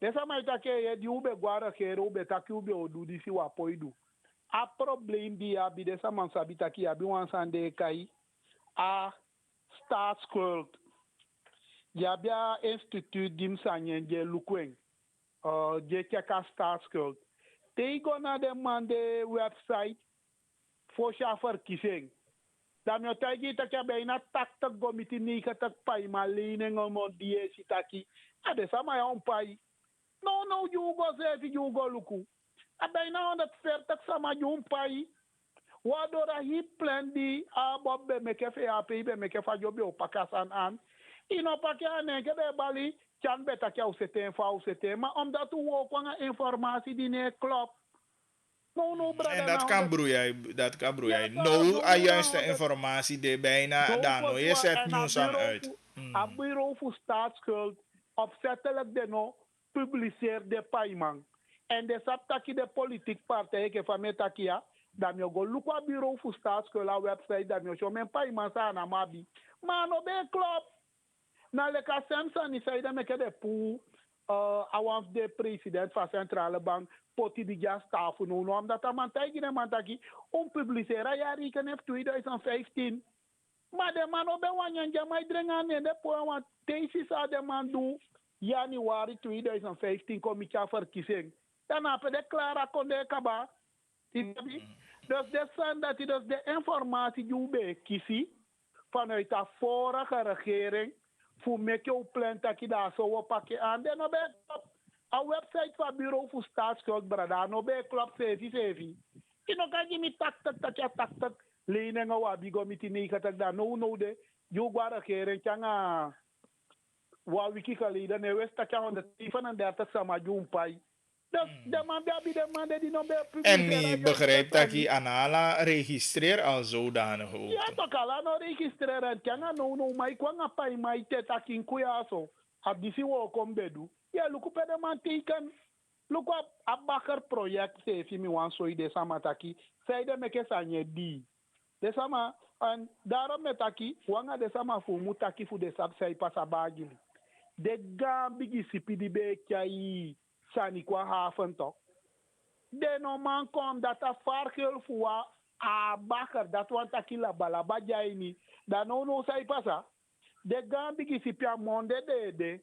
Desa mai take ye di ube gwara kere ube taki ube odudi si wapoidu. A problem di abi desa man sabi taki abi wan sande kai a staatsschuld. Jabia instituut dim sanyen je lukwen. Je cheka staatsschuld. Tego na de man de website for shafer kiseng. Dan yo tagi tak ya bijna tak gomiti ni katak pai maline ngomo die sitaki. Ade sama ya pai. No, you go zefi, you go luku. A bijna 140 sama you pai. Wadora hi plan di abob be meke fe api be meke fa jobi o pakasan an. Ino pakian ke be bali chan beta ke usete fa usete ma omdat u wo kwanga informatie di ne klop. No, brother. En dat kan broeien. No, a juiste informatie de bijna dan no je zet nieuws aan uit. A bureau voor staatsschuld opzettelijk de no publiceer de paiement. En de saptaki de politiek partij ke van metakia dan yo go lukwa bureau voor staatsschuld a website dan yo show men paiement sa na mabi. Maar no be klop. Na le ka Samson ni sai da meke de pu awans de president van centrale bank poti di ja staff no omdat amantaki de mantaki publicera jari kan f 2015. Maar de man obe wanyan jamai drengan de po wan thesis a de man do Januari 2015 kom ik ja verkiezing. Dan heb je Clara Conde Kaba. Dus de zijn dat de informatie die we kiezen vanuit de vorige regering voor met jouw plan dat je daar zo pakken aan. Dan heb ik een website van Bureau voor Staatsschuld, brada. No ben klop 77. Je nog kan je niet tak leningen wat bigo met die negen dat no de. Je gaat regering tjanga wat wiki geleden ne west dat je 137 sama jumpai. Dus de man die nog bij En niet begrijpt dat je Anala registreer al zodanig ook. Ja, toch al no registreren. Tjanga no mai kwanga pai mai tetakin kuyaso. Abdisi wo kombedu. Ja, look op de man teken. Look op Abacher project se fimi wan so de sama taki. Zij de meke sanye di. De sama en daarom met taki wanga de sama fu mutaki fu de sab sai pasabagili. De gambigi sipi di be kai sani kwa hafen toch. De no man kom dat a fargel fu Abacher dat wan taki la balaba jaini. Dan no sai pasa. De gambigi sipi a monde de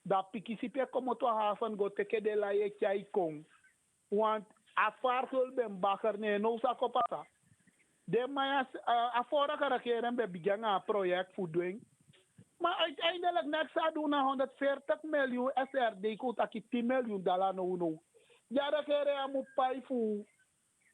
da pikisipia como to haven go teke de la ye chai kong want a fargel ben bakker ne no sa ko pasa de maya a fora karakeren be biganga project fu doing maar uiteindelijk net sa doen na 140 miljoen SRD ko taki 10 miljoen dollar no ja da kere amu pai fu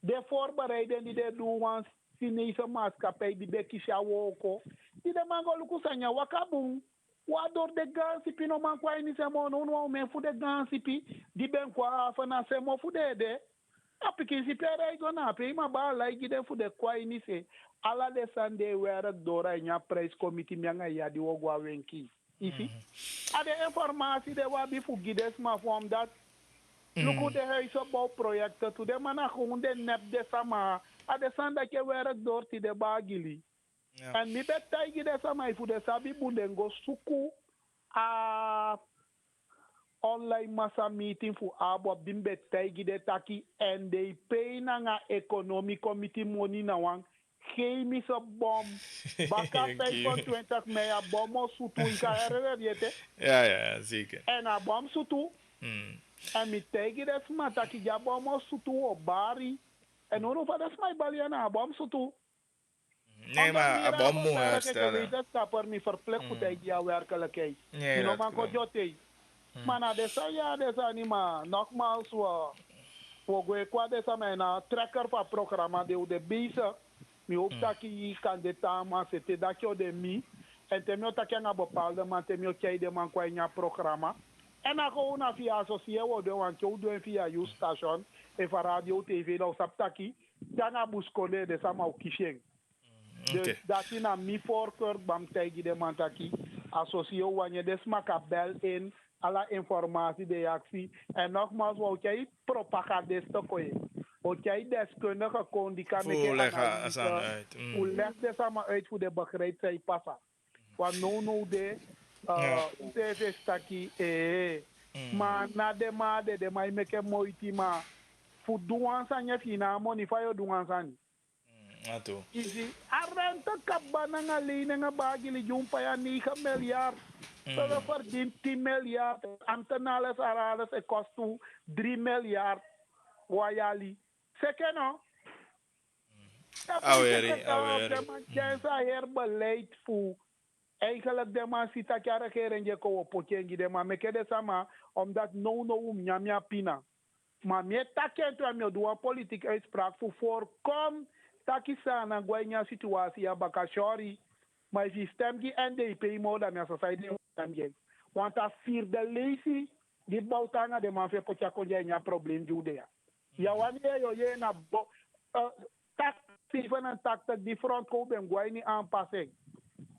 de voorbereiden die de doen want Chinese maatschappij die bekisha woko die de mango lukusanya wakabung Wador de gansipi no man kwa ini semo no men fu de gansipi di ben kwa fa na semo fu de apiki si pere go na pe ma ba like de fu de kwa ini se ala de sande wera dora nya press committee mianga ya di wogwa wenki ifi ade informatie de wa bi fu gides ma form dat luku de huis op projecten to de mana gewoon de nep de sama ade sande ke wera dor ti de bagili. Yeah. En mi bet taigi de sama ifu de sabi bundengo suku a online massa meeting fu abo bimbe taigi de taki and they pay na nga economic committee money na wang mi so bom baka pay for 20 mei a bomo sutu in ka yete ja zeker en a bom sutu en mi taigi de sama taki ja bomo sutu o bari en ono fa de sama baliana a bom sutu. Nee, maar een bom moet herstellen. Dat is voor mij verplicht voor de idee werkelijkheid. Nee, dat klopt. Maar na desa ja, desa niet maar. Nogmaals, we gaan desa met een trekker van het programma de bezig. Mi hoop dat je kan dit maar zitten dat je de mi. En temio dat je een bepaalde man, temio dat je man kwa in je programma. En dan gewoon via associëren worden, want je doet via je station. En van radio, tv, nou saptaki. Dan heb je buscone desa maar ook kiezen. Dus dat is naar mijn voorkeur, bam tegen de mantaki. Associëren wanneer de smaak bel in, alle informatie de actie. En nogmaals, wat jij propagandiste koeien. Wat jij deskundige kon, die kan ik uit. Hoe legt het allemaal uit voor de begrijp zij passa. Want no de, deze staki, maar na de maade, de mij meke mooi tima. Voor doen aan je fina, money voor je doen aan. Ato. Easy. Arrenta kabana nga lene nga bagili jumpa ya 9 miljard. Pero verdient 10 miljard. Antenales arales e kostu 3 miljard. Wayali. Sekeno. Aweri. Kensa herbeleid fu. Eigenlijk de man ziet dat je regering je ko potjengi de man meke de sama omdat no mnyamya pina. Maar meer takent wa me doa politiek uitspraak voor voorkom takisa na gwenya situatie ya bakashori maar if you stem die NDP more dan your society stem die want a vierde lazy die bautanga de man fe pocha konja nya problem jude ya wanneer yo je na tak even en tak die front ko ben gwani aanpassing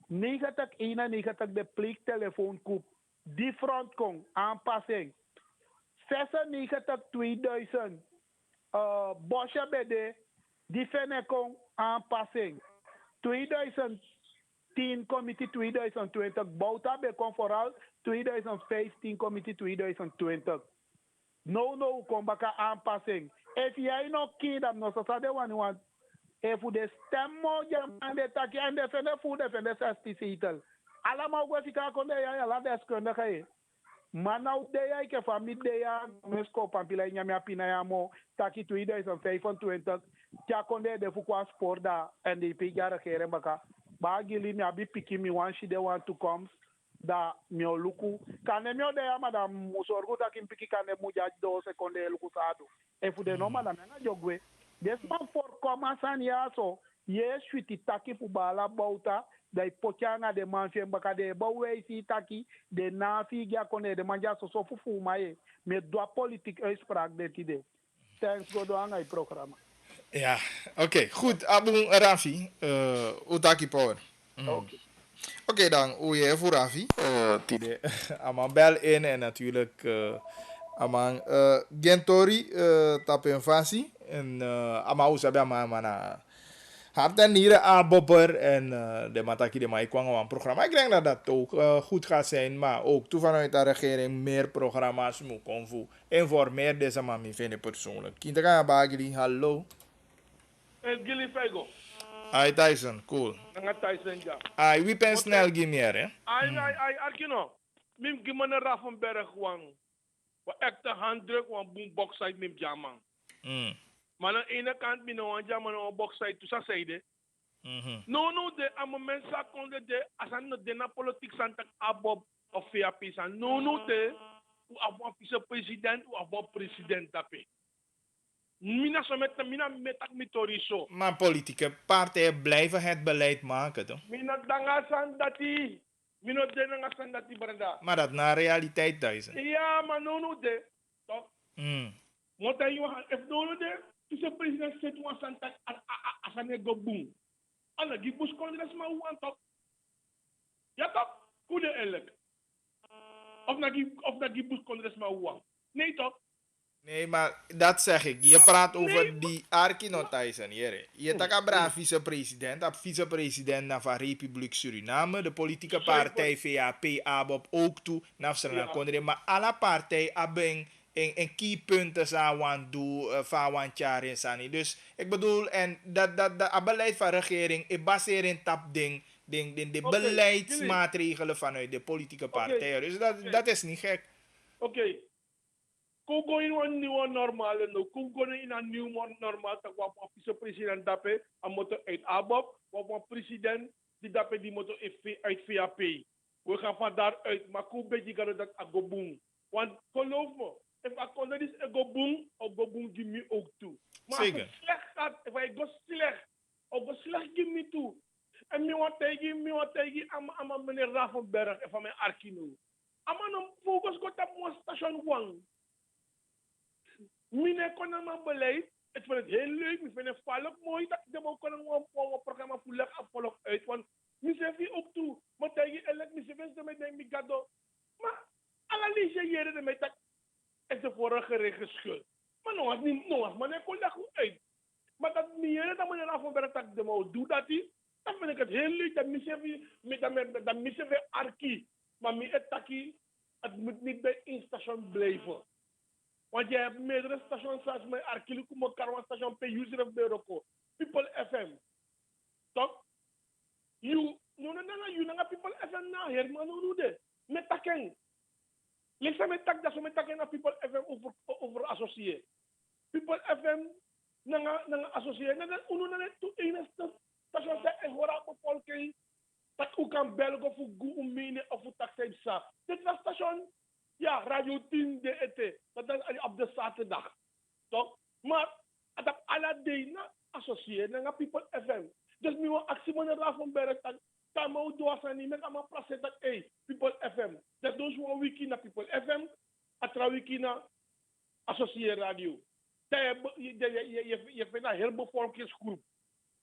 91 de plicht telefoonkoop die front kon aanpassing 96 2000 Bosja bede die Fenekong aanpassing. 2010 committee 2020. Bouta bekon vooral 2015 committee 2020. No, kom baka aanpassing. If jij nog kiet, dan nog zo de want if de stemmo jammer de taki en de fene voet de fene 60 zetel. Allemaal go fika kon de ja la deskundige. Maar nou de ja ik familie de ja mesko pampila nyamia pina ya mo taki 2025. Ja kon de fukwa sport da en de pigara kere baka Bagili mi abi piki mi one she they want to come. Da mio luku. Kane mio de ya madam musorgo da kim piki kane muja 2 seconde luku sado. E fu de no madam nga jogwe. Des man for komasan ya so. Ye switi taki fu bala bauta. Da ipochanga de manfie mbaka de bawe si taki. De na fi gya kone de manja so fufu maye. Me doa politik uitspraak de tide. Thanks God anga i programma. Ja, oké. Goed, Abu Rafi. Utaki Power. Oké, dan oe voor Rafi. Tide. Aman bel in en natuurlijk aman Gentori Tapenfasi. En ama usabe ama mana hart en nieren aanbopper en de mataki de mai kwam een programma. Ik denk dat dat ook goed gaat zijn, maar ook toe vanuit de regering meer programma's moet komen. Informeer deze man, ik vind het persoonlijk. Kinderga Bagri, hallo. Gili Fego. Hi Tyson, cool. Nga Tyson ja. Ai, wie pen snel gimeer, hè? Ai, Arkino. Mim gimana Raffenberg wang. Wa ekte handdruk wan boombox site mim jaman. Maar aan de ene kant, ik ben een boxsite, dus dat zei de. No, de, aan mijn mensen konden de, als aan de politiek zijn, abob of VAP zijn. No, de, u avon vice-president, u avon president dape. Mina met mitoriso. Maar politieke partijen blijven het beleid maken, toch? Mina dangasan dati. Mina dangasan dati, brada. Maar dat na realiteit thuis. Ja, maar no, de, toch? Want if no, de, vice-president zet was aan het asane go boom. Alla die bus congres maar hoe aan top. Ja toch? Goede eerlijk. Of na die bus congres maar hoe aan. Nee toch? Nee, maar dat zeg ik. Je praat over die Arkino Tyson hier. Je takabra vice-president, vice-president van Republiek Suriname, de politieke partij VAP, ABOP ook toe, Nafsrana Kondre, maar alle partijen hebben en keypunten zou doen van jaren sani. Dus ik bedoel, en dat beleid van regering is baseerd in tap ding de beleidsmaatregelen vanuit de politieke partijen. Dus dat is niet gek. Oké. Kugo in een nieuwe normale, no. Kugo in een nieuwe normaal, dat we vice-president dapen, aan moeten uit ABOP, we president die dapen die moeten uit VAP. We gaan van daaruit, maar Kugo die gaat dat agoboom. Want geloof me. If I kon is a go boom, or go boom give me ook toe. Maar als het slecht gaat, if I go slecht, or go slecht give me toe. En me wat tegen, ama meneer Raffenberg, en van mijn Arkino. Ama no focus go tap mo station wang. Mine kon een beleid, ik vind het heel leuk, ik vind het vallig mooi, dat ik ook een programma voelig afvolg uit, want me ook toe, maar tegen elk, me ze met mij gado. Maar, alle liefje jaren de mij tak, en de vorige regen schuld. Maar nog niet, maar ik kon dat goed uit. Maar dat meer dan meneer Raffenberg dat de mouw doet dat hij, dan vind ik het heel leuk dat mensen weer arki. Maar meer taki, het moet niet bij één station blijven. Want je hebt meerdere stations zoals mijn arki, como Karwan station, P-User of Beroko, People FM. Toch? You People FM na, Herman Urude. Met taken. Lees me tak dat ze met taken na People FM over associé. People FM nanga associé. Nanga uno na net to ene station dat is waar bevolking dat ook kan bellen of goed menen of taxen sa. Dit was station ja radio 10 de ete. Dat is op de zaterdag. Toch? Maar dat alle day na associé nanga People FM. Dus nu een actie meneer Raffenberg dat Tamo doa sani met ama place dat People FM. Dat doen we wiki na People FM, atra wiki na associé radio. Je vindt een heel bevolkingsgroep.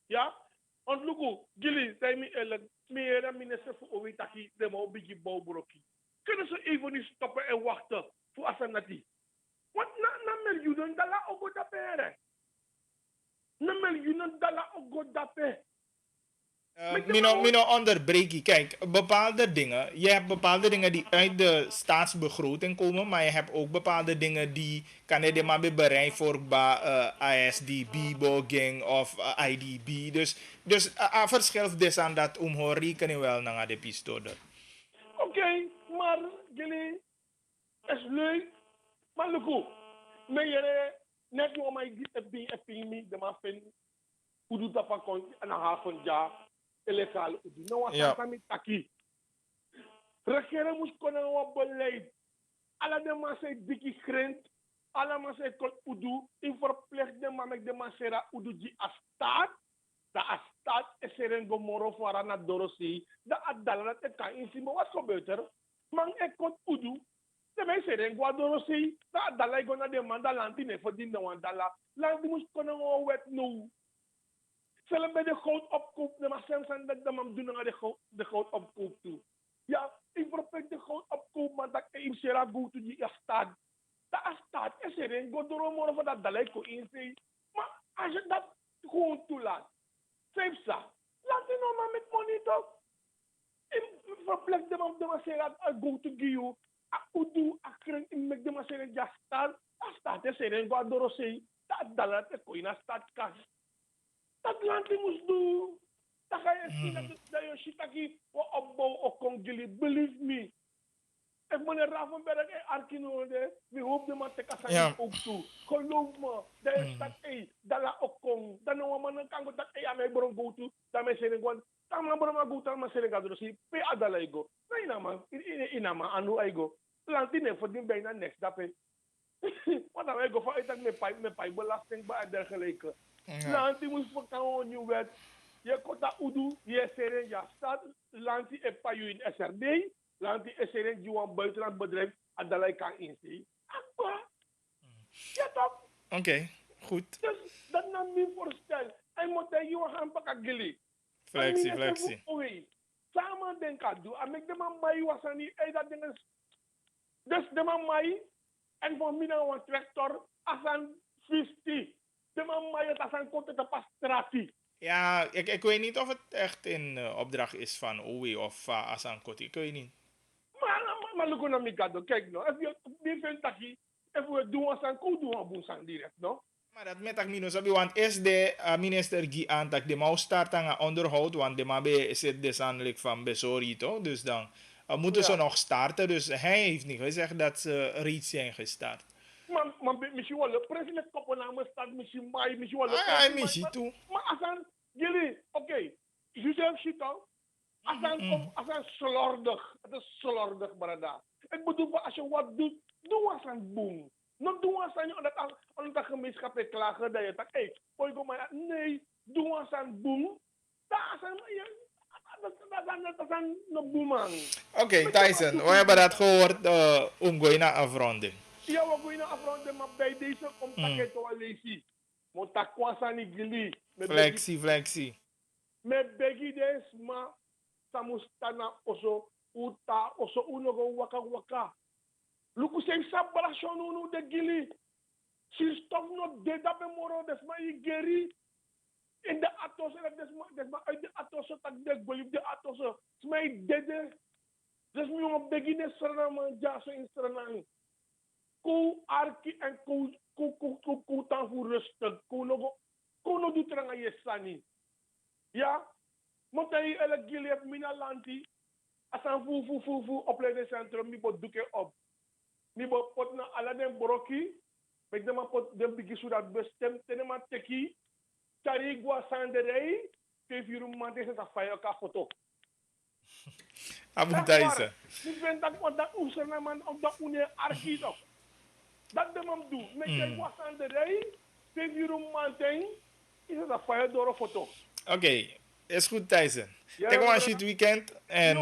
Ja? Want luku, gili, zei me meneer minister voor Owitaki, de mo bigi bouwbroki. Kunnen ze even niet stoppen en wachten voor Asanati? Want na miljoenen dollar ogo dape. Na miljoenen dollar ogo dape. Mino onderbreek. Kijk, je hebt bepaalde dingen die uit de staatsbegroting komen, maar je hebt ook bepaalde dingen die kan je maar bereiken voor ISDB, Boging of IDB. Dus verschil is aan dat rekenen wel naar de pistool. Oké, maar jullie is leuk, maar luku, net hoe mij dit de man vindt, hoe doet dat van en een half jaar. illegaal udu. Nou was Ja. kami taki. Regering moest kunnen wat beleid. Alla de man zei dikkie grint. Alla man zei kot udu. In verplicht de man met de man sera udu die astat. Da astat is er een gomoro voor aan het dorosi. Da adala dat het kan inzien. Maar wat gebeurt er? Man ek kot udu. De mensen zijn guadorosi. Da adala ik na de man da lanti ne verdien de dala. Lanti moest kunnen wat wet nu. Zelfs bij de goud opkoop. De man zijn dat de man doen naar de goud opkoop toe. Ja, ik verplicht de goud opkoop, maar dat ik sera go to die staat. Dat staat is er een godoromoro voor dat daleko in zee. Maar als je dat gewoon toelaat, zeg ze, laat je nou maar met money toch. Ik verplicht de man sera go to give a udu a kring in met de man sera ja staat. Dat staat is er een godorosee. Dat daleko in a staat kas. Dat land moest doen. Dan ga je zien dat je shitaki opbouw of kongili. Believe me. Ik meneer Ravenberg en Arkino, we hopen de man te kassen ook toe. Geloof me. Dat is dat, dat ook kon. Dan nou man kan go dat, aan mij bron go toe. Dan mij zeggen gewoon, dan man bron go toe, dan zeggen dat dus pe adalaigo. Nee na man, ina man anu aigo. Lantine voor die bijna niks dat pe. Wat dan aigo van uitak met pijp belasting bij dergelijke. Lanti moet voor kan nieuw wet. Je kota udu, je seren ja staat, lanti e payu in SRD, lanti e seren juwan buitenland bedrijf, adalai kan inzien. Akwa. Ja toch? Oké, goed. Dus dat nam me voorstel. En moet hij je gaan pakken gili. Flexie. Samen denken doen. En ik de man mij was aan die, dat ding is. Dus de man mij, en voor mij nou een tractor, als een 50. De man mij het als een kote te pas strati. Ja, ik weet niet of het echt in opdracht is van OE of Asankoti. Ik weet niet. Maar look naar mij, kijk nou. Als je vindt dat je, if we doen Asanko, doen we Boesan direct, no? Maar dat met ik sabi, want is de minister Guy aan dat de mau start aan onderhoud, want de mabe zit desandelijk van besori toch? Dus dan moeten ze nog starten. Dus hij heeft niet gezegd dat ze reeds zijn gestart. Maar misschien wel de president koppelnamen staat misschien mij, misschien wel de hij missie toe. Maar als aan jullie, oké, jezelf ziet al, als aan slordig, het is slordig, brada. Ik bedoel, als je wat doet, doe als aan boom. Non doe als aan omdat gemeenschap heeft klagen dat je zegt, hé, nee, doe als aan boom. Dat is aan een boeman. Oké, Tyson, we hebben dat gehoord, omgooi naar afronding. Ja, we gaan naar afronden, maar bij deze komt het wel lezen. Want dat kwam niet gili. Flexie. Met begi des, maar samustana oso, uta oso unogo waka. Luku se sabration unu de gili. Si stof no de dabe moro des ma igeri. In de atos, des ma uit de atos, tak de golif de atos. Smai dede. Des mi mo begi des strana man jaso in strana. Ko arki en ko tan voor rustig. Ko no doet er aan je sani. Ja? Want hij elk gili heeft mina lanti. Als een voe opleidingscentrum, mi bot doeke op. Mi bot pot na ala den broki. Met de ma pot den bigi sudat bestem. Tene ma teki. Tari gua sanderei. Ke viru mante se sa fayo ka foto. Abu Tyson. Mi ben dat oeser na man op dat une arki toch. Dat de man doet. Met de gua sanderei. Ke viru mante. Is het een fire door een foto. Oké, is goed Tyson. Take one shit weekend en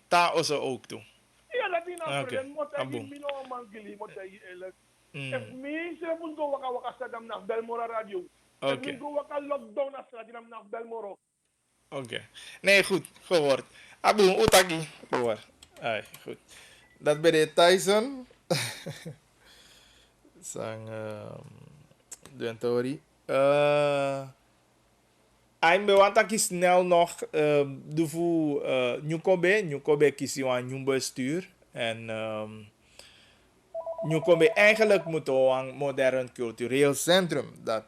ta also ook toe. Ja, dat is nou vriend. Moet hij niet meer man gili, moet hij eerlijk. If me, ze moet go waka stadam na Belmora radio. Oké. Moet go waka lockdown na stadam na Belmoro. Oké. Nee, goed, gehoord. Abu, utaki, gehoord. Ay, goed. Dat ben de Tyson. Sang Dentori. I'm bewantaki snel nog de Nyukobe kisi wan nyumbestuur en Nyukobe eigenlijk moet een modern cultureel centrum dat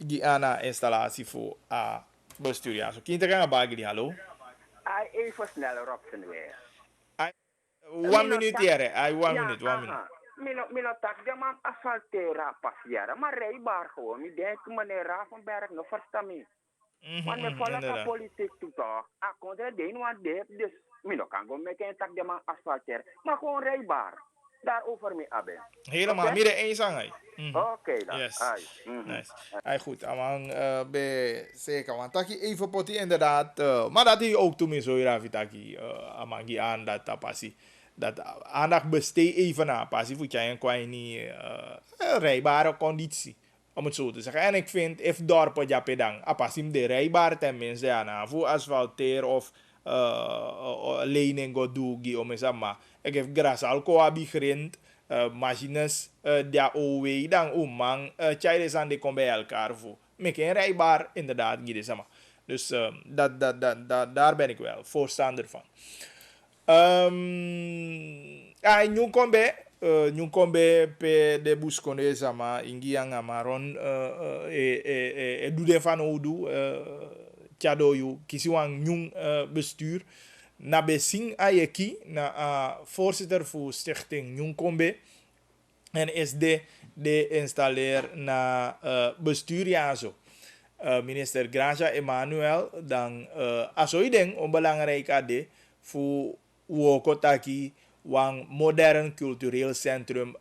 Giana installatie voor bestuur ja zo kind gaan bagli hallo. Even snel Robson weer. 1 minuut hier, 1 minuut. Mino tak de man asfaltera pas jaren, maar rijbaar gewoon. Ik denk meneer Ravenberg, no versta me. Want me volk a Inderdaad. politiek toe toch. A contra de een wat de dus me no kan go met een tak de man asfalteer. Maar gewoon rijbaar. Daarover me abbe. Helemaal, Oké? midden eens aan hij. Oké dan. Yes. Ai. Mhm. Nice. Ay, goed, amang be zeker. Want taki even poti inderdaad. Maar dat hij ook toen zo ravi taki amangi aan dat tapasi. Dat aandacht besteed even aan passie voor jij en kwai niet rijbare conditie. Om het zo te zeggen. En ik vind, if dorpen ja pedang, apasim de rijbaar tenminste aan voor asfalteer of lening go dogi om eens maar. Ik heb gras alco abi grind. Machines dia OW dan umang chayres aan de kom bij elkaar voor. Met een rijbaar inderdaad gide sama. Dus daar ben ik wel voorstander van. Nyunkombe pe de buskonde sama ingi anga maron dude van odu chadoyu kisiwang nyung bestuur na besing ayeki na voorzitter voor stichting Nyunkombe en is de installeer na bestuur ja zo. Minister Gracia Emmanuel dan asoideng onbelangrijk ade voor wokotaki wang modern cultureel centrum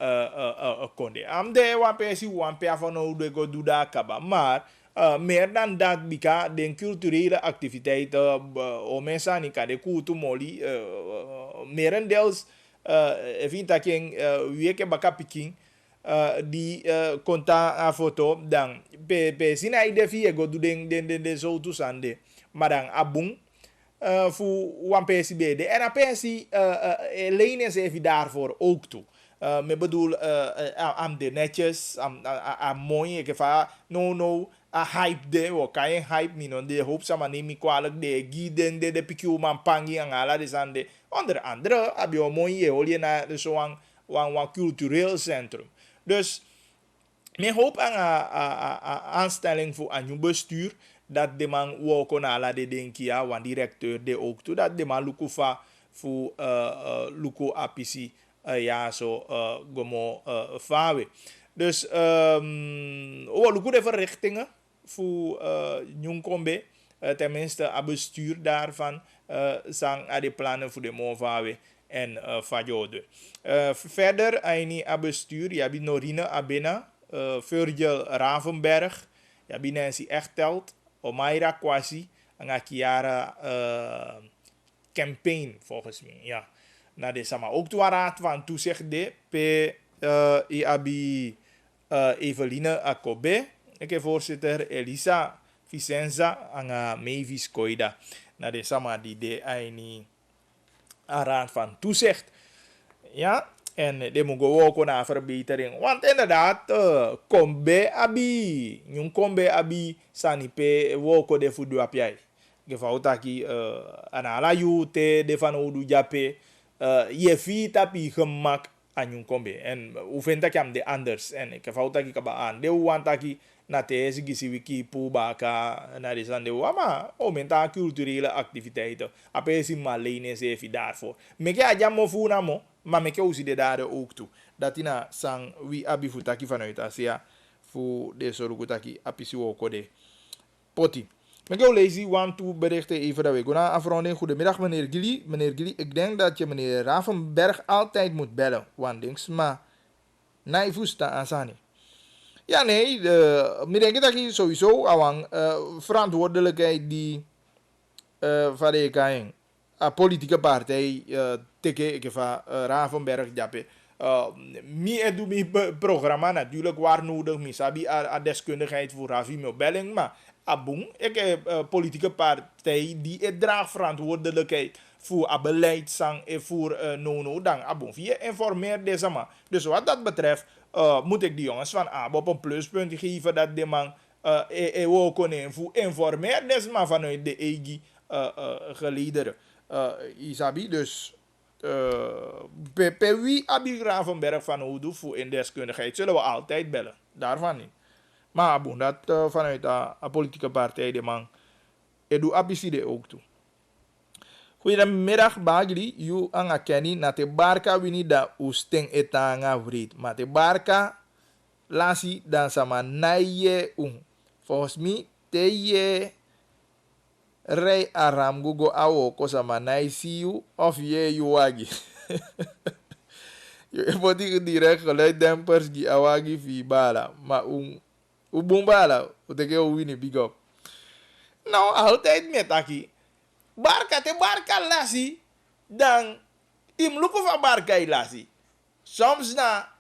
konde. Amde wapesi wampia van oude go duda kaba, maar meer dan dat bika den culturele activiteiten omensani kade kutu moli merendels vind dat wieke baka piking die konta a foto dan pe sina ide fi go du den zo tu sande maar dan abung fu wan pesi bede en a pesi lenen ze even daarvoor ook toe. Me bedoel am de netjes am mooi ik va no a hype de o kan hype mi non de hoop sama nemi kwalijk de giden de piku man pangi ang ala de sande onder andere abio mooi olie na de zo wan cultureel centrum. Dus me hoop aan aanstelling voor een bestuur dat de man woko ala de denkia wan directeur de ook toe dat de man luku fa voor luku apisi ja zo gomo fawe. Dus luku de verrichtingen voor Nyunkombe tenminste a bestuur daarvan sang a de plannen voor de Movawe en Fajode. Verder aini a bestuur yabi Norine Abena, Virgil Ravenberg, yabi Nancy Echtelt, Omaira Kwasi, en a Kiara campaign volgens mij. Ja. Na de sama ook toe raad van toezicht de pe iabi Eveline Akobe, ik heb voorzitter Elisa Vicenza en Mavis Koida. Na de sama die de aini a raad van toezicht. Ja, en de moet ook naar verbetering. Want inderdaad, kombe abi, nyung kombe abi sanipe woko de fudu apiai. Geval taki anala yute de van odu jape je fi tapi gemak aan nyung kombe. En hoe vind ik hem de anders? En ik geval taki kaba aan de want taki na tesi gisi wiki pu baka na de sande wama omenta culturele activiteiten. Apesi malene se fi daarvoor. Meke ajamo fu na mo. Maar ik ook zie de daar ook toe. Dat ina sang wie abi futaki vanuit Asia voor de sorgutaki apisi woko de poti. Ik ga lezen, want toe berichten even dat we gaan afronden. Goedemiddag meneer Gili. Meneer Gili, ik denk dat je meneer Ravenberg altijd moet bellen. Want denks maar naifusta asani. Ja nee, ik denk dat je sowieso awang verantwoordelijkheid die van de kaing. A politieke partij teke ik va Ravenberg jape mi edu mi programma natuurlijk waar nodig mi sabi a deskundigheid voor Ravi me belling maar abung ik politieke partij die het draagt verantwoordelijkheid voor a beleid sang en voor no dan abung via informeer deze man. Dus wat dat betreft moet ik die jongens van Abo op een pluspunt geven dat de man ook kunnen voor informeer deze man vanuit de EGI gelederen. Isabi, dus per wie Abi Gravenberg van Odu voor in deskundigheid zullen we altijd bellen. Daarvan niet. Maar abon dat vanuit de politieke partij de man edu abiside ook toe. Goedemiddag Bagli, you anga kenny na te barka wini da usteng etanga writ. Maar te barka lasi dan sama naye volgens mij te je Rei aram gugo awo kosa manai siu of ye yuwagi. Je moet direct geluiddempers die awagi fi bala. Maar bombala, wat ik heel winnie big up. Nou, altijd met aki. Barka te barka lasi. Dan, im lukken van barka lasi. Soms na,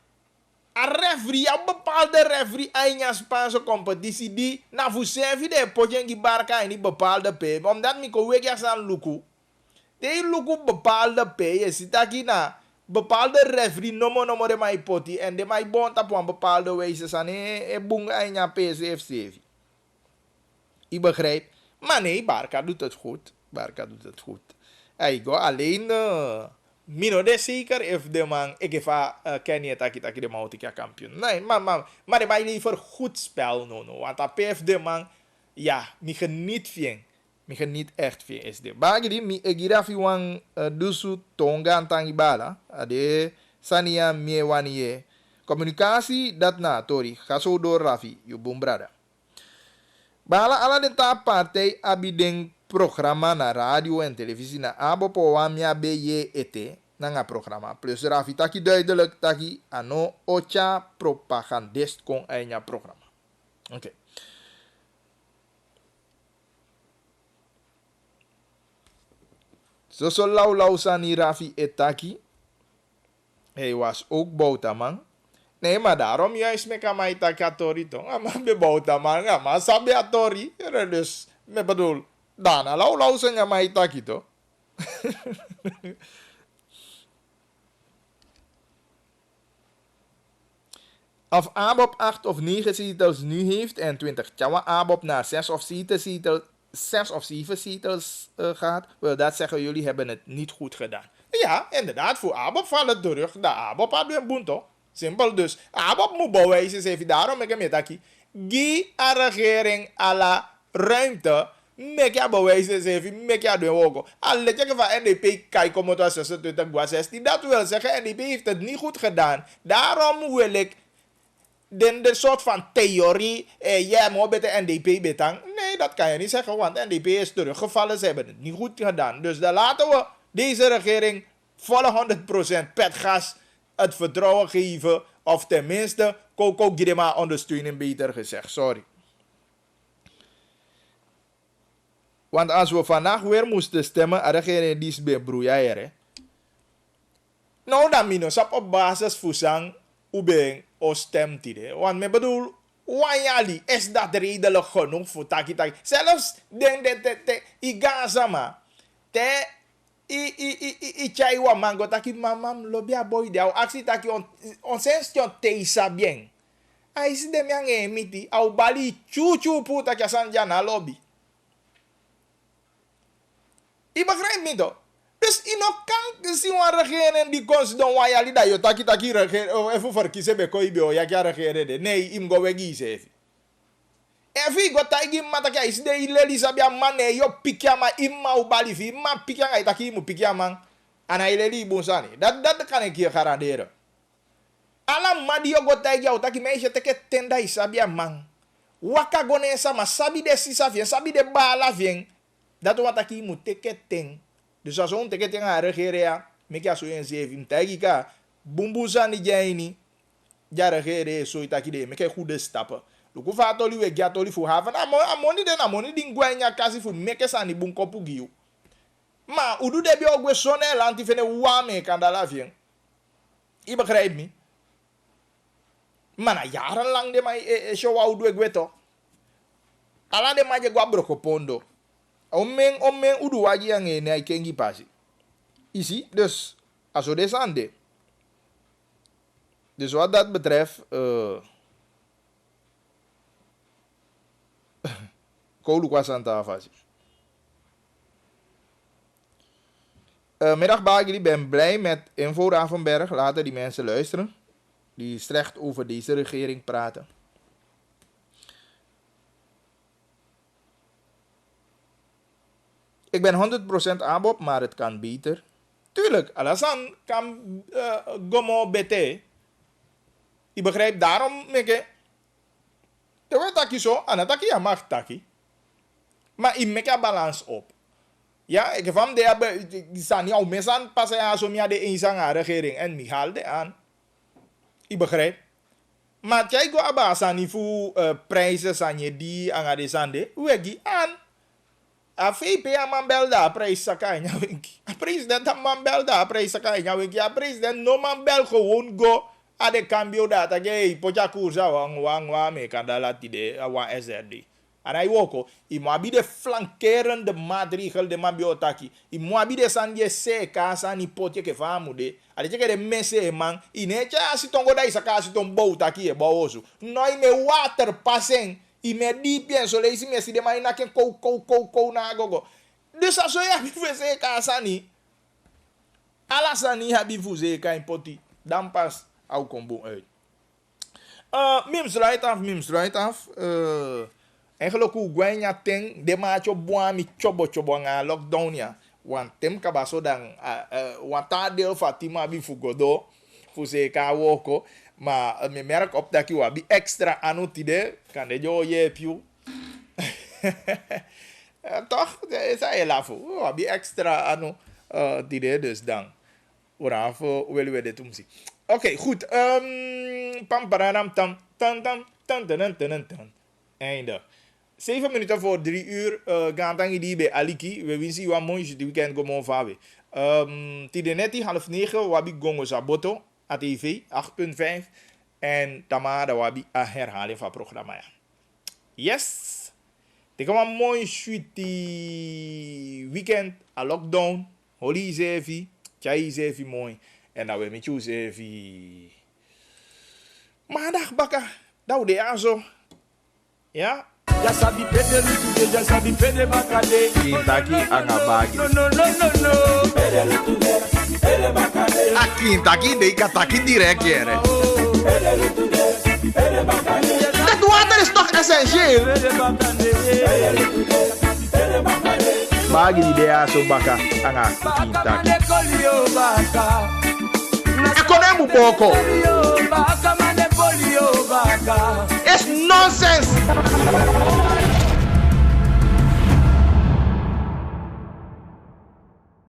een referee, een bepaalde referee, een Spaanse competitie, die na fusevi de potje barka in die bepaalde pe. Omdat mi ko wekja san luku. De luku bepaalde pe, je zit aki na bepaalde referee nomo de mai poti en de mai bon op een bepaalde wijze san boeng een PSV. Ik begrijp. Maar nee, Barca doet het goed. Barca doet het goed. Hij go alleen mino de zeker if de man ik ga Kenya taki de mautika kampioen. Nee, maar de mij liever goed spel no. Want dat PF de man ja, mi geniet van. Mi geniet echt van is de. Bagri mi egirafi wan dusu tonga antangi bala. Ade sania mie wanie. Communicatie dat na tori. Ga zo door Rafi, je bombrada. Bala ala de ta partij abideng programma na radio en televisie na abopo wamia beye ete na programma. Plus Rafi taki duidelijk taki ano ocha propagandist kon enya programma. Oké. So lau sani Rafi etaki. Hij was ook boutaman. Nee, maar daarom juist me kan mij takatori toch. Maar be boutaman, maar sabi atori. Dus, me bedoel, dan lau sen mij taki toch. Of ABOP 8 of 9 zetels nu heeft en 20 Tjawa ABOP naar 6 of 7 zetels gaat, wil dat zeggen jullie hebben het niet goed gedaan. Ja, inderdaad, voor ABOP valt het terug. De ABOP had een boen toch? Simpel dus. ABOP moet bewijzen, zeg je daarom ik hem taki. Gi a regering alla ruimte. Mek ja bewijzen, zeg je, mek ja doen ook. Al let je van NDP kijken om het was 26 was 16. Dat wil zeggen, NDP heeft het niet goed gedaan. Daarom wil ik de soort van theorie, jij moet bij de NDP betang. Nee, dat kan je niet zeggen, want NDP is teruggevallen. Ze hebben het niet goed gedaan. Dus dan laten we deze regering volle 100% petgas het vertrouwen geven. Of tenminste, Coco Girema ondersteunen, beter gezegd. Sorry. Want als we vandaag weer moesten stemmen, de regering die is bij broeier. Nou, dan minus op basis van zang, ubeng o stemt die. Want me bedoel, wanyali is dat redelijk genoeg voor taki. Zelfs de igazama te i chai wa mango taki mamam lobia boy dia aksi taki on senstion te sabien. Ai si dem yang emiti au bali chuchu puta que sanja na lobby. I begrijp me toch? Dus in kan zien we regeren die kost dan wanyali da yo taki regeren even verkiezen be koi bio ya regeren. Nee, im go wegi zefi. Evi go taigi mataka is de ileli sabia mane yo pikiama imma ubali fi ma pikianga itaki mu pikiama ana ileli bonsani. Dat kan ik je garanderen. Ala madi yo go taigi au taki meisje teke tenda isabia man. Waka gone sama sabi de sisa vien, sabi de bala vien. Dat wat aki mu teke ten. Dus als on teke ten a regeren ya, meki so en zevi taigi ka bumbuzani jaini. Ja regeren so itaki de meki goede stappen. Luku fatoli we gatoli fu haven amoni din gwenya kasi fu meke sani bun kopu giu. Ma udu de bi ogwe sonel anti fene wame kandala vien. I begrijp me. Mana jarenlang de mai show audu egweto. Ala de maje gwa broko pondo. Omen udu waji yang ene kengi pasi. Isi dus aso desande. Dus wat dat betreft Kolu kwa Santa Afasi. Middag Bagri, ben blij met Info Ravenberg. Laten die mensen luisteren die slecht over deze regering praten. Ik ben 100% ABOP, maar het kan beter. Tuurlijk, Alasan kan gomo bete. Je begrijpt daarom, Mikke. De wordt taki zo, en dat taki ja mag taki. Maar ik maak een balans op. Ja, ik van de staan jouw mensen passen aan zo meer de inzang regering en mi haal de aan. Ik begrijp. Maar jij go abasa ni fu prijzen san je die aan de sande, wegi aan. A VP a man belda prijs sakai nya winki. A president a man belda prijs sakai nya winki. A president no man bel gewoon go a de cambio data ge pocha kursa wang me kandala tide wa SRD. En hij ook, i mo abi de flankerende maatregel de mabio taki. I mo abi de san je se kasa ni potje ke famu de. Ale che de messe man, i ne cha si tongo dai saka si ton bou taki e bowosu. Noi me water passing, i me di bien so le si me si de mai na ken ko na gogo. Dus aso ya bi se kasa ni. Ala sani habi fuze ka impoti. Dan pas au kombo uit. Mims right af. Eigenlijk hoe Gwenya ting de macho boami chobo nga lockdown ya. Want tem kabaso dan wanta deel Fatima bi fugodo fuse ka woko ma me merk op dat ki wabi extra anu tide kan de jo ye piu. Toch sa e lafu wabi extra anu tide dus dan. Ora voor willen we dit omzien. Oké, goed. Pam paradam tam tan. Einde. 7 minuten voor 3 uur. Gaan dan die bij Aliki. We willen zien wat mooi die weekend gewoon vawe. Tidenetti 8:30 wabi gongo saboto. ATV 8.5. En tamada wabi a herhaling van programma. Yes. Dit kan een mooi sweetie weekend. A lockdown. Holy zevi. Chai zevi mooi. En dan we met jou zevi. Maandag bakka. Dat de azo. Ja. Já sabe perder tudo, já sabe perder bacalhau. Quintaki angabagi. No. Perder tudo, perder bacalhau. A Quintaki dei cataki direct here. Perder tudo, perder bacalhau. Dat water is toch essentieel? Perder bacalhau. Bagi di dea so baka anga Quintaki. Economo pouco. Baka mane polio baka. It's nonsense.